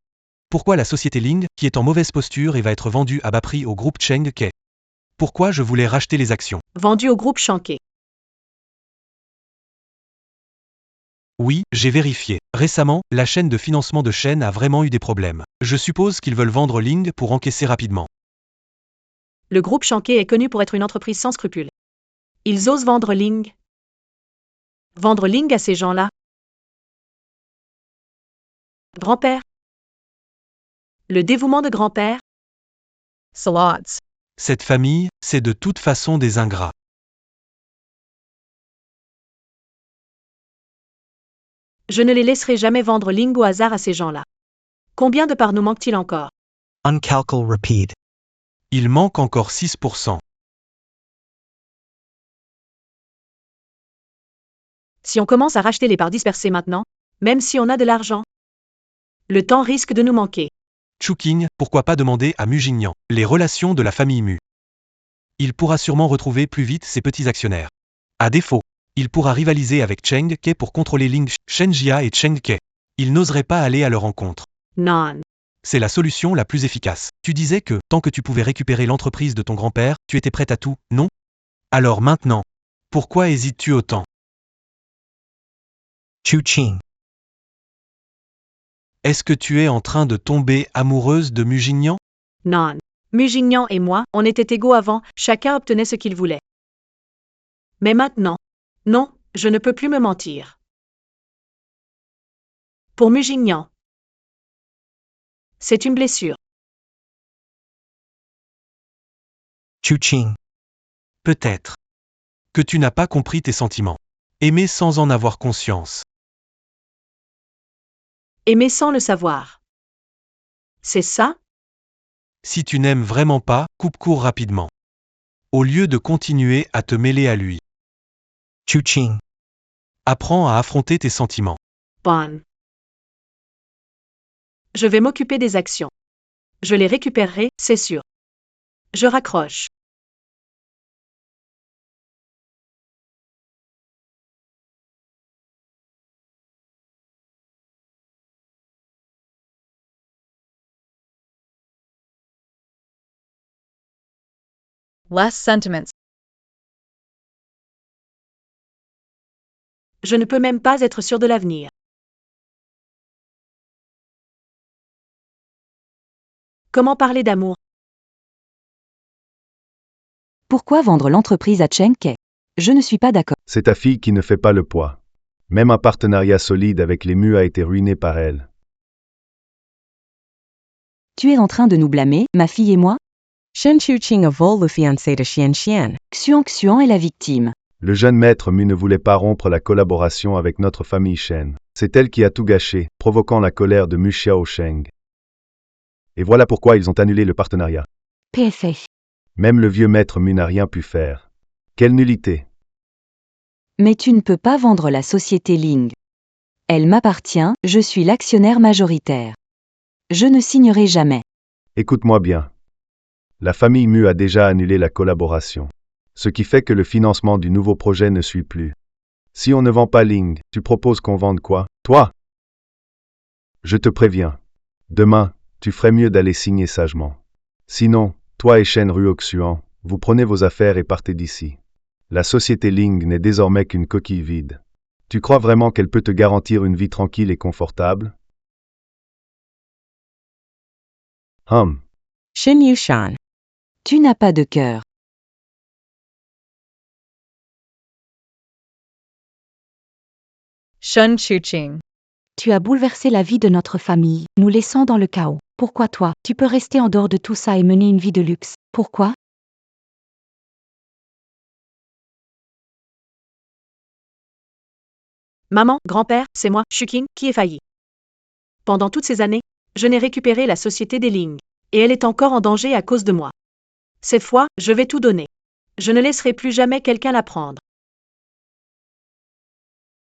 pourquoi la société Ling, qui est en mauvaise posture et va être vendue à bas prix au groupe Cheng Ke. Pourquoi je voulais racheter les actions. Vendu au groupe Shanke. Oui, j'ai vérifié. Récemment, la chaîne de financement de Shen a vraiment eu des problèmes. Je suppose qu'ils veulent vendre Ling pour encaisser rapidement. Le groupe Shanke est connu pour être une entreprise sans scrupules. Ils osent vendre Ling. Vendre Ling à ces gens-là? Grand-père? Le dévouement de grand-père? Slots. Cette famille, c'est de toute façon des ingrats. Je ne les laisserai jamais vendre Ling au hasard à ces gens-là. Combien de parts nous manque-t-il encore? Uncalcal repeat. Il manque encore 6%. Si on commence à racheter les parts dispersées maintenant, même si on a de l'argent, Le temps risque de nous manquer. Chuking, pourquoi pas demander à Mu Jingyan les relations de la famille Mu. Il pourra sûrement retrouver plus vite ses petits actionnaires. À défaut, il pourra rivaliser avec Cheng Ke pour contrôler Ling, Shen Jia et Cheng Ke. Il n'oserait pas aller à leur rencontre. Non. C'est la solution la plus efficace. Tu disais que, tant que tu pouvais récupérer l'entreprise de ton grand-père, tu étais prête à tout, non? Alors maintenant, pourquoi hésites-tu autant? Chuching. Est-ce que tu es en train de tomber amoureuse de Mu Jingyan? Non. Mu Jingyan et moi, on était égaux avant, chacun obtenait ce qu'il voulait. Mais maintenant, non, je ne peux plus me mentir. Pour Mu Jingyan, c'est une blessure. Chuching. Peut-être que tu n'as pas compris tes sentiments. Aimer sans en avoir conscience. Aimer sans le savoir. C'est ça? Si tu n'aimes vraiment pas, coupe court rapidement. Au lieu de continuer à te mêler à lui. Chuching. Apprends à affronter tes sentiments. Bon. Je vais m'occuper des actions. Je les récupérerai, c'est sûr. Je raccroche. Less sentiments. Je ne peux même pas être sûr de l'avenir. Comment parler d'amour? Pourquoi vendre l'entreprise à Cheng Ke? Je ne suis pas d'accord. C'est ta fille qui ne fait pas le poids. Même un partenariat solide avec les Mu a été ruiné par elle. Tu es en train de nous blâmer, ma fille et moi? Shen Chuching a vol le fiancé de Xian Xian. Xuan est la victime. Le jeune maître Mu ne voulait pas rompre la collaboration avec notre famille Shen. C'est elle qui a tout gâché, provoquant la colère de Mu Xiaosheng. Et voilà pourquoi ils ont annulé le partenariat. PFF. Même le vieux maître Mu n'a rien pu faire. Quelle nullité! Mais tu ne peux pas vendre la société Ling. Elle m'appartient, je suis l'actionnaire majoritaire. Je ne signerai jamais. Écoute-moi bien. La famille Mu a déjà annulé la collaboration. Ce qui fait que le financement du nouveau projet ne suit plus. Si on ne vend pas Ling, tu proposes qu'on vende quoi? Toi? Je te préviens. Demain, tu ferais mieux d'aller signer sagement. Sinon, toi et Shen Ruoxuan, vous prenez vos affaires et partez d'ici. La société Ling n'est désormais qu'une coquille vide. Tu crois vraiment qu'elle peut te garantir une vie tranquille et confortable? Shin Yushan. Tu n'as pas de cœur. Shun Chuching. Tu as bouleversé la vie de notre famille, nous laissant dans le chaos. Pourquoi toi, tu peux rester en dehors de tout ça et mener une vie de luxe? Pourquoi? Maman, grand-père, c'est moi, Chuking, qui ai failli. Pendant toutes ces années, je n'ai récupéré la société des Ling. Et elle est encore en danger à cause de moi. Cette fois, je vais tout donner. Je ne laisserai plus jamais quelqu'un la prendre.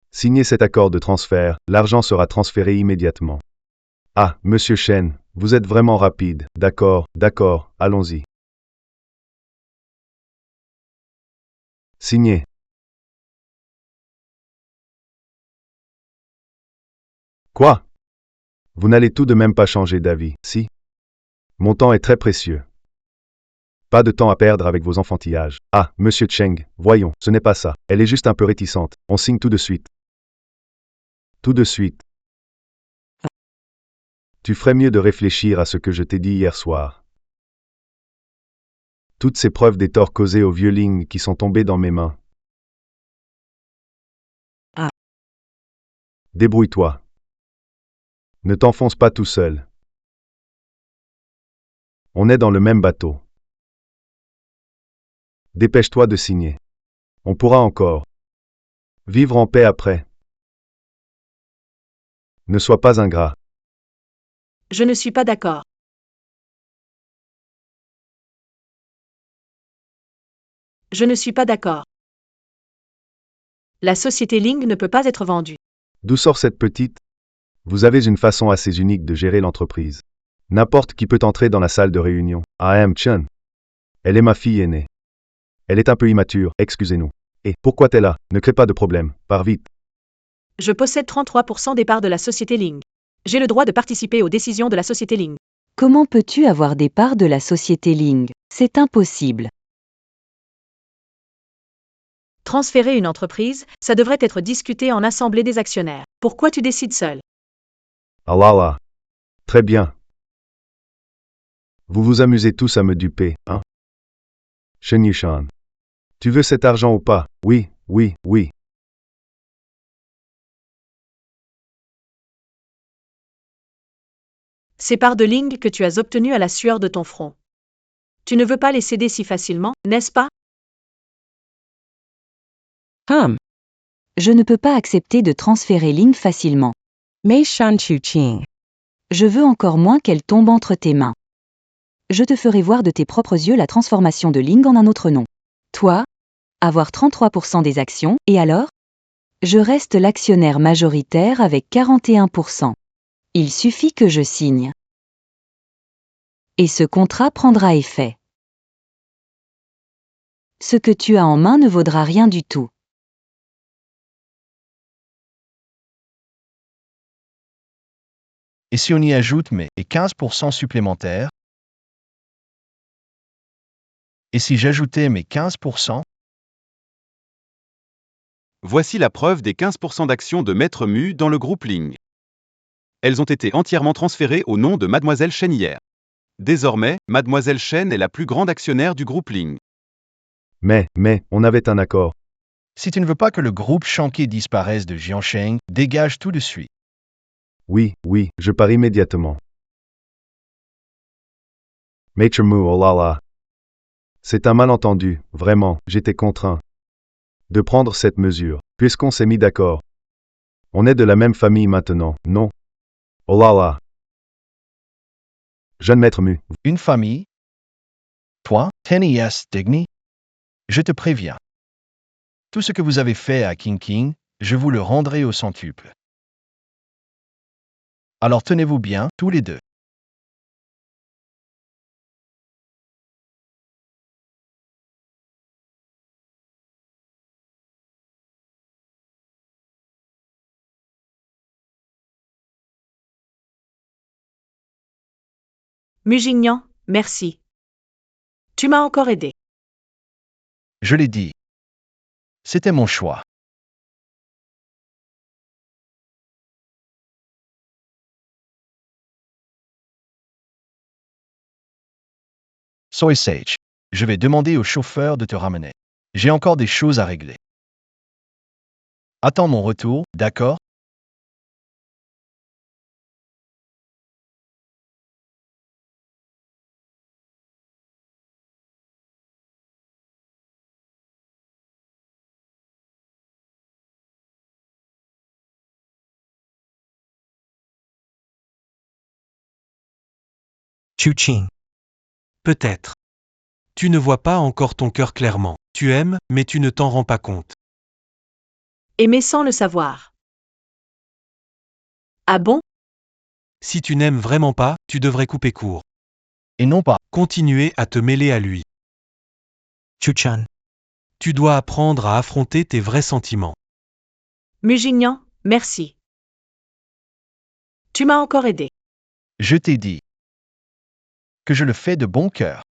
Signez cet accord de transfert, l'argent sera transféré immédiatement. Ah, monsieur Shen, vous êtes vraiment rapide. D'accord, allons-y. Signez. Quoi? Vous n'allez tout de même pas changer d'avis, si? Mon temps est très précieux. Pas de temps à perdre avec vos enfantillages. Ah, monsieur Cheng, voyons, ce n'est pas ça. Elle est juste un peu réticente. On signe tout de suite. Tout de suite. Tu ferais mieux de réfléchir à ce que je t'ai dit hier soir. Toutes ces preuves des torts causés aux vieux Ling qui sont tombés dans mes mains. Ah. Débrouille-toi. Ne t'enfonce pas tout seul. On est dans le même bateau. Dépêche-toi de signer. On pourra encore vivre en paix après. Ne sois pas ingrat. Je ne suis pas d'accord. Je ne suis pas d'accord. La société Ling ne peut pas être vendue. D'où sort cette petite? Vous avez une façon assez unique de gérer l'entreprise. N'importe qui peut entrer dans la salle de réunion. I am Chen. Elle est ma fille aînée. Elle est un peu immature, excusez-nous. Et pourquoi t'es là? Ne crée pas de problème, pars vite. Je possède 33% des parts de la société Ling. J'ai le droit de participer aux décisions de la société Ling. Comment peux-tu avoir des parts de la société Ling? C'est impossible. Transférer une entreprise, ça devrait être discuté en assemblée des actionnaires. Pourquoi tu décides seul? Allah là. Très bien. Vous vous amusez tous à me duper, hein? Shen Yushan. Tu veux cet argent ou pas? Oui, oui, oui. Ces parts de Ling que tu as obtenues à la sueur de ton front. Tu ne veux pas les céder si facilement, n'est-ce pas? Je ne peux pas accepter de transférer Ling facilement. Mei Shan Chuqing. Je veux encore moins qu'elle tombe entre tes mains. Je te ferai voir de tes propres yeux la transformation de Ling en un autre nom. Toi, avoir 33% des actions, et alors? Je reste l'actionnaire majoritaire avec 41%. Il suffit que je signe. Et ce contrat prendra effet. Ce que tu as en main ne vaudra rien du tout. Et si on y ajoute mes 15% supplémentaires? Et si j'ajoutais mes 15%? Voici la preuve des 15% d'actions de Maître Mu dans le groupe Ling. Elles ont été entièrement transférées au nom de Mademoiselle Chen hier. Désormais, Mademoiselle Chen est la plus grande actionnaire du groupe Ling. Mais, on avait un accord. Si tu ne veux pas que le groupe Shanky disparaisse de Jiansheng, dégage tout de suite. Oui, je pars immédiatement. Maître Mu, oh là là. C'est un malentendu, vraiment, j'étais contraint de prendre cette mesure, puisqu'on s'est mis d'accord. On est de la même famille maintenant, non? Oh là là. Jeune Maître Mu. Une famille? Toi, Tenias Digny? Je te préviens. Tout ce que vous avez fait à King, je vous le rendrai au centuple. Alors tenez-vous bien, tous les deux. Mujignan, merci. Tu m'as encore aidé. Je l'ai dit. C'était mon choix. Soy Sage. Je vais demander au chauffeur de te ramener. J'ai encore des choses à régler. Attends mon retour, d'accord? Chuqing. Peut-être. Tu ne vois pas encore ton cœur clairement. Tu aimes, mais tu ne t'en rends pas compte. Aimer sans le savoir. Ah bon? Si tu n'aimes vraiment pas, tu devrais couper court. Et non pas. Continuer à te mêler à lui. Chuchan. Tu dois apprendre à affronter tes vrais sentiments. Mujignan, merci. Tu m'as encore aidé. Je t'ai dit que je le fais de bon cœur.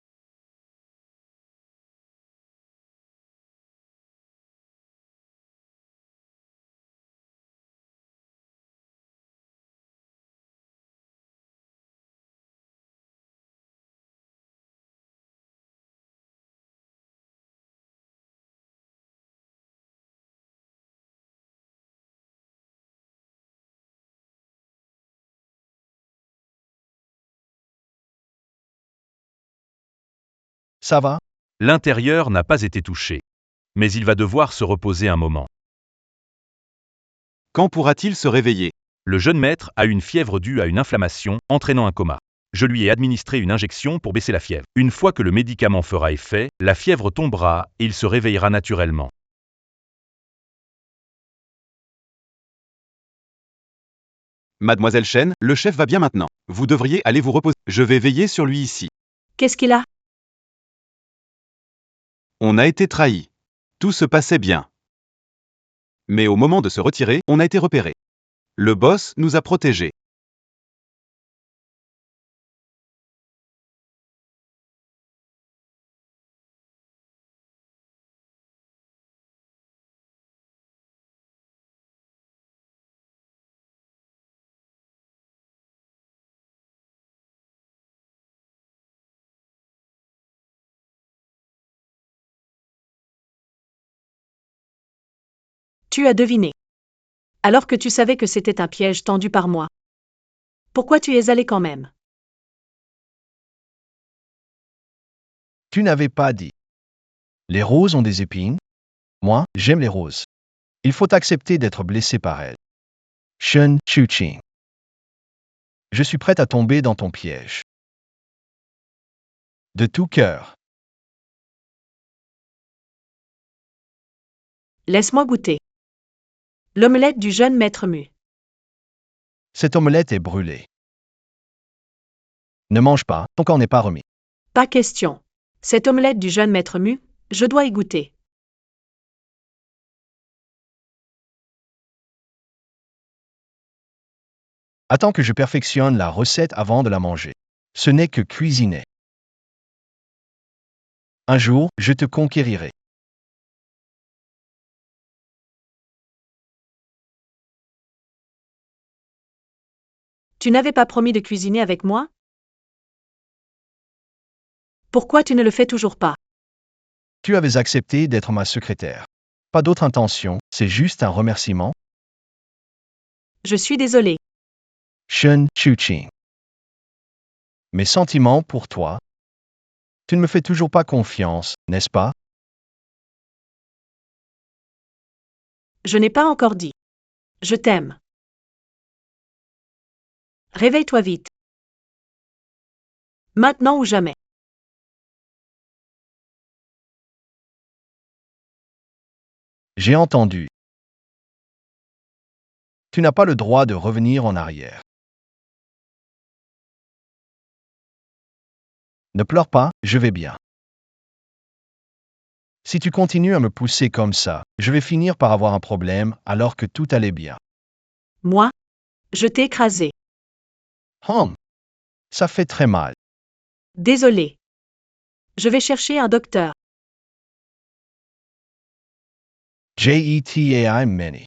Ça va? L'intérieur n'a pas été touché. Mais il va devoir se reposer un moment. Quand pourra-t-il se réveiller? Le jeune maître a une fièvre due à une inflammation, entraînant un coma. Je lui ai administré une injection pour baisser la fièvre. Une fois que le médicament fera effet, la fièvre tombera et il se réveillera naturellement. Mademoiselle Chen, le chef va bien maintenant. Vous devriez aller vous reposer. Je vais veiller sur lui ici. Qu'est-ce qu'il a? On a été trahis. Tout se passait bien. Mais au moment de se retirer, on a été repéré. Le boss nous a protégés. Tu as deviné. Alors que tu savais que c'était un piège tendu par moi. Pourquoi tu y es allé quand même? Tu n'avais pas dit. Les roses ont des épines. Moi, j'aime les roses. Il faut accepter d'être blessé par elles. Shen Chuqing. Je suis prête à tomber dans ton piège. De tout cœur. Laisse-moi goûter. L'omelette du jeune maître Mu. Cette omelette est brûlée. Ne mange pas, ton corps n'est pas remis. Pas question. Cette omelette du jeune maître Mu, je dois y goûter. Attends que je perfectionne la recette avant de la manger. Ce n'est que cuisiner. Un jour, je te conquérirai. Tu n'avais pas promis de cuisiner avec moi? Pourquoi tu ne le fais toujours pas? Tu avais accepté d'être ma secrétaire. Pas d'autre intention, c'est juste un remerciement. Je suis désolé. Shen Chuqing. Mes sentiments pour toi. Tu ne me fais toujours pas confiance, n'est-ce pas? Je n'ai pas encore dit. Je t'aime. Réveille-toi vite. Maintenant ou jamais. J'ai entendu. Tu n'as pas le droit de revenir en arrière. Ne pleure pas, je vais bien. Si tu continues à me pousser comme ça, je vais finir par avoir un problème alors que tout allait bien. Moi? Je t'ai écrasé. Ça fait très mal. Désolé. Je vais chercher un docteur. Jetai many.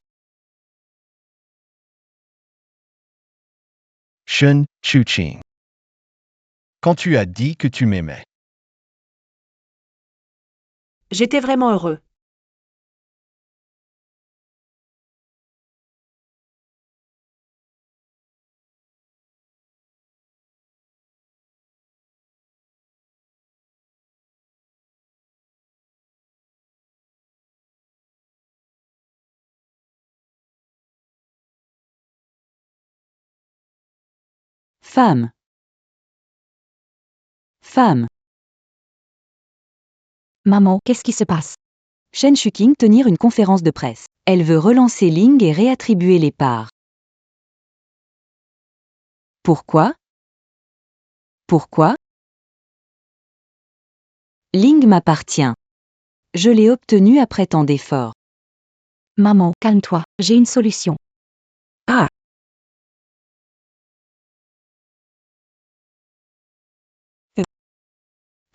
Shen Chuqing. Quand tu as dit que tu m'aimais. J'étais vraiment heureux. Femme. Femme. Maman, qu'est-ce qui se passe? Shen Chuqing tenir une conférence de presse. Elle veut relancer Ling et réattribuer les parts. Pourquoi? Pourquoi? Ling m'appartient. Je l'ai obtenu après tant d'efforts. Maman, calme-toi, j'ai une solution. Ah!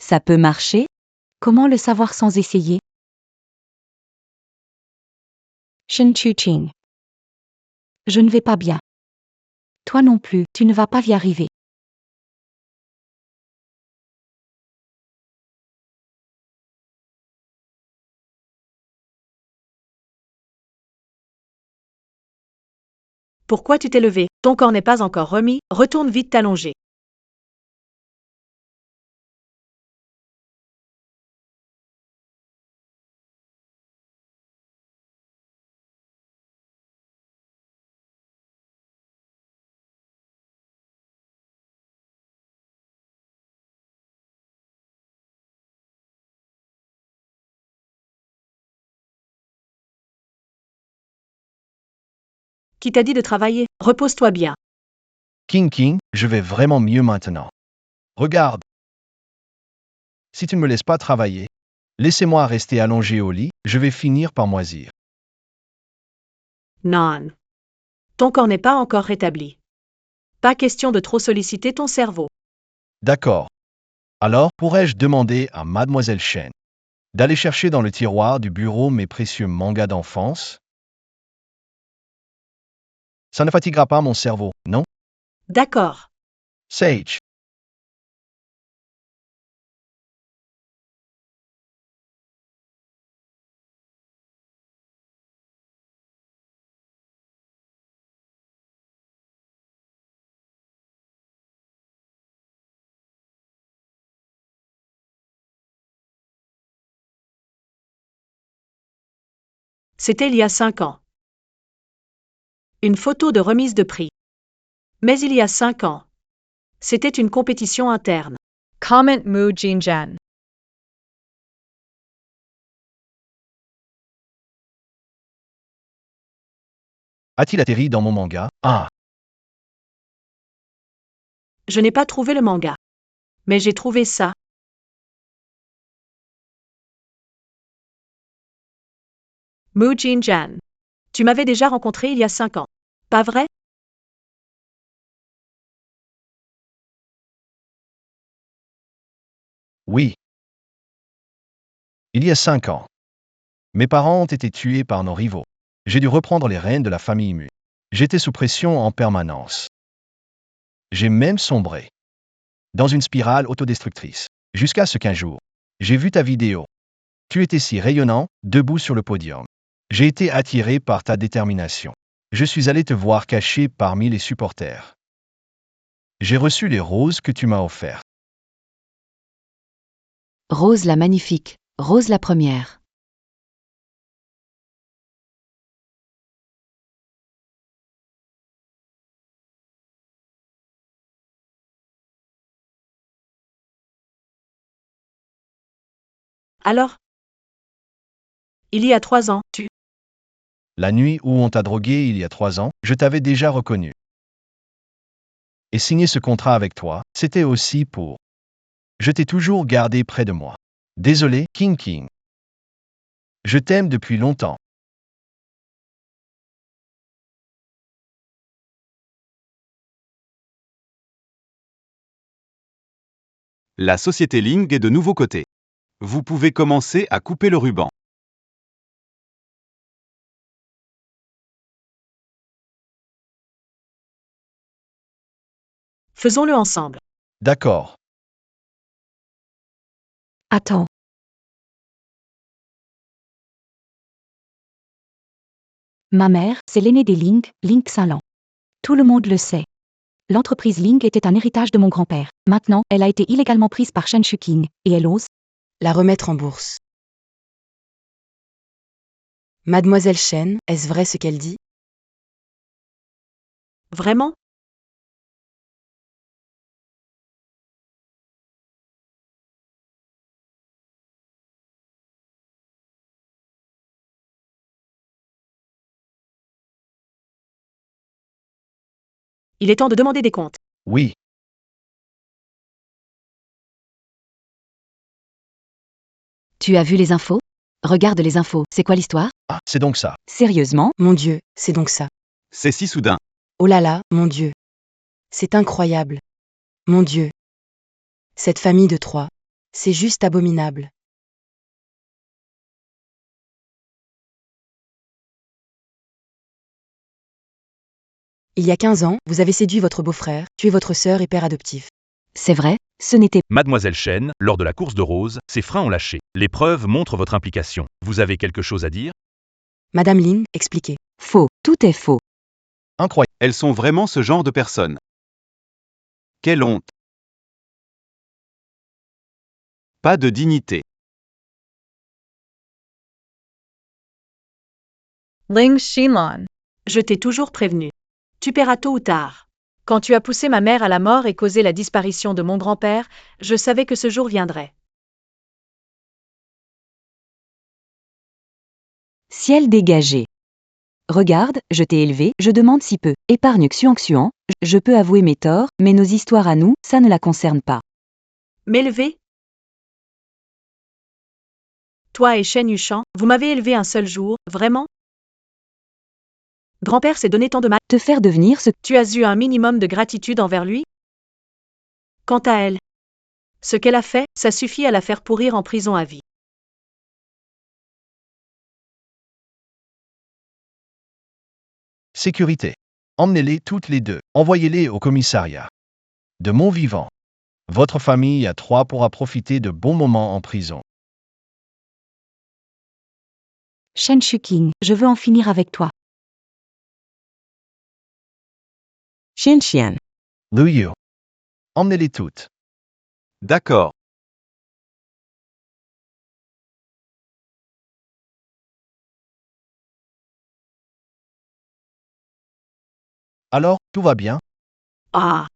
Ça peut marcher? Comment le savoir sans essayer? Shen Chuqing. Je ne vais pas bien. Toi non plus, tu ne vas pas y arriver. Pourquoi tu t'es levé? Ton corps n'est pas encore remis, retourne vite t'allonger. Qui t'a dit de travailler? Repose-toi bien. King, je vais vraiment mieux maintenant. Regarde. Si tu ne me laisses pas travailler, laissez-moi rester allongé au lit, je vais finir par moisir. Non. Ton corps n'est pas encore rétabli. Pas question de trop solliciter ton cerveau. D'accord. Alors, pourrais-je demander à Mademoiselle Chen d'aller chercher dans le tiroir du bureau mes précieux mangas d'enfance? Ça ne fatiguera pas mon cerveau, non? D'accord. Sage. C'était il y a 5 ans. Une photo de remise de prix. Mais il y a 5 ans. C'était une compétition interne. Comment Mu Jinjan. A-t-il atterri dans mon manga? Ah, Je n'ai pas trouvé le manga. Mais j'ai trouvé ça. Mu Jinjan. Tu m'avais déjà rencontré il y a 5 ans. Pas vrai? oui. Il y a 5 ans. Mes parents ont été tués par nos rivaux. J'ai dû reprendre les rênes de la famille Mu. J'étais sous pression en permanence. J'ai même sombré dans une spirale autodestructrice. Jusqu'à ce qu'un jour, j'ai vu ta vidéo. Tu étais si rayonnant, debout sur le podium. J'ai été attiré par ta détermination. Je suis allé te voir caché parmi les supporters. J'ai reçu les roses que tu m'as offertes. Rose la magnifique, Rose la première. Alors? Il y a 3 ans, La nuit où on t'a drogué il y a 3 ans, je t'avais déjà reconnu. Et signer ce contrat avec toi, c'était aussi pour... Je t'ai toujours gardé près de moi. Désolé, King. Je t'aime depuis longtemps. La société Ling est de nouveau cotée. Vous pouvez commencer à couper le ruban. faisons-le ensemble. D'accord. Attends. Ma mère, c'est l'aînée des Ling, Ling Saint-Lan. Tout le monde le sait. L'entreprise Ling était un héritage de mon grand-père. Maintenant, elle a été illégalement prise par Shen Shuking, et elle ose La remettre en bourse. Mademoiselle Chen, est-ce vrai ce qu'elle dit? Vraiment? Il est temps de demander des comptes. Oui. Tu as vu les infos? Regarde les infos, c'est quoi l'histoire? Ah, c'est donc ça. Sérieusement? Mon Dieu, c'est donc ça. C'est si soudain. Oh là là, mon Dieu. C'est incroyable. Mon Dieu. Cette famille de 3. C'est juste abominable. Il y a 15 ans, vous avez séduit votre beau-frère, tué votre sœur et père adoptif. C'est vrai, ce n'était Mademoiselle Chen, lors de la course de Rose, ses freins ont lâché. Les preuves montrent votre implication. Vous avez quelque chose à dire? Madame Ling, expliquez. Faux, tout est faux. Incroyable. Elles sont vraiment ce genre de personnes. Quelle honte. Pas de dignité. Ling Xinlan. Je t'ai toujours prévenu. Tu paieras tôt ou tard. Quand tu as poussé ma mère à la mort et causé la disparition de mon grand-père, je savais que ce jour viendrait. Ciel dégagé. Regarde, je t'ai élevé, je demande si peu. Épargne Xuan, je peux avouer mes torts, mais nos histoires à nous, ça ne la concerne pas. M'élever? Toi et Shen Yushan, vous m'avez élevé un seul jour, vraiment? Grand-père s'est donné tant de mal. Te faire devenir ce... Tu as eu un minimum de gratitude envers lui? Quant à elle, ce qu'elle a fait, ça suffit à la faire pourrir en prison à vie. Sécurité. Emmenez-les toutes les deux. Envoyez-les au commissariat. De mon vivant. Votre famille à 3 pourra profiter de bons moments en prison. Shen Shuking, je veux en finir avec toi. Xian. Liu Yu. Emmenez-les toutes. D'accord. Alors, tout va bien? Ah!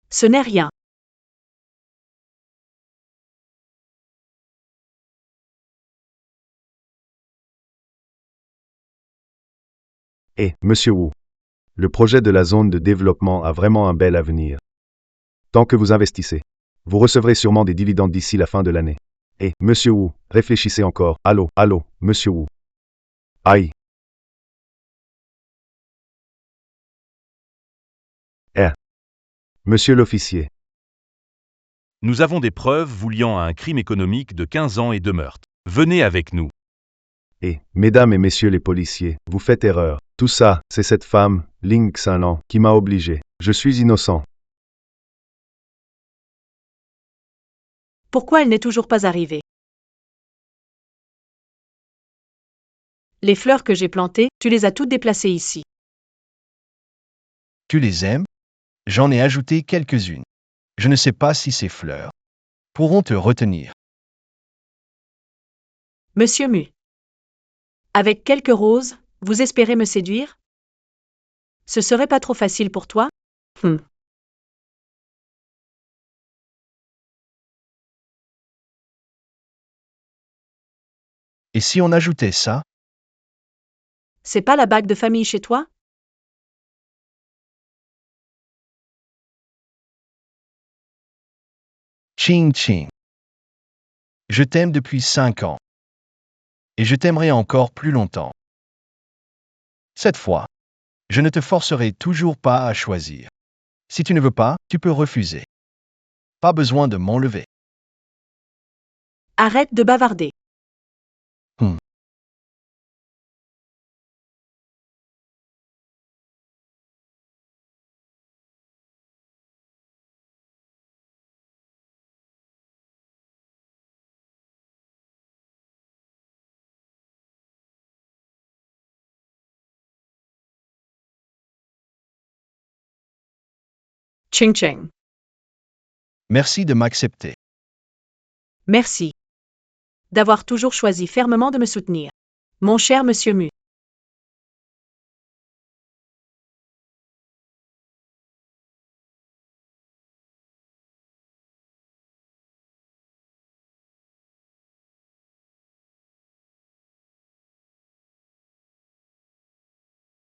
Ce n'est rien. Et, monsieur Wu, le projet de la zone de développement a vraiment un bel avenir. Tant que vous investissez, vous recevrez sûrement des dividendes d'ici la fin de l'année. Et, monsieur Wu, réfléchissez encore. Allô, monsieur Wu. Aïe. Monsieur l'officier. Nous avons des preuves vous liant à un crime économique de 15 ans et 2 meurtres. Venez avec nous. Et, mesdames et messieurs les policiers, vous faites erreur. Tout ça, c'est cette femme, Ling Xinlan, qui m'a obligé. Je suis innocent. Pourquoi elle n'est toujours pas arrivée? Les fleurs que j'ai plantées, tu les as toutes déplacées ici. Tu les aimes? J'en ai ajouté quelques-unes. Je ne sais pas si ces fleurs pourront te retenir. Monsieur Mu. Avec quelques roses, vous espérez me séduire? Ce serait pas trop facile pour toi? Et si on ajoutait ça? C'est pas la bague de famille chez toi? Ching Ching. Je t'aime depuis 5 ans. Et je t'aimerai encore plus longtemps. Cette fois, je ne te forcerai toujours pas à choisir. Si tu ne veux pas, tu peux refuser. Pas besoin de m'enlever. Arrête de bavarder. Ching Ching. Merci de m'accepter. Merci. D'avoir toujours choisi fermement de me soutenir. Mon cher monsieur Mu.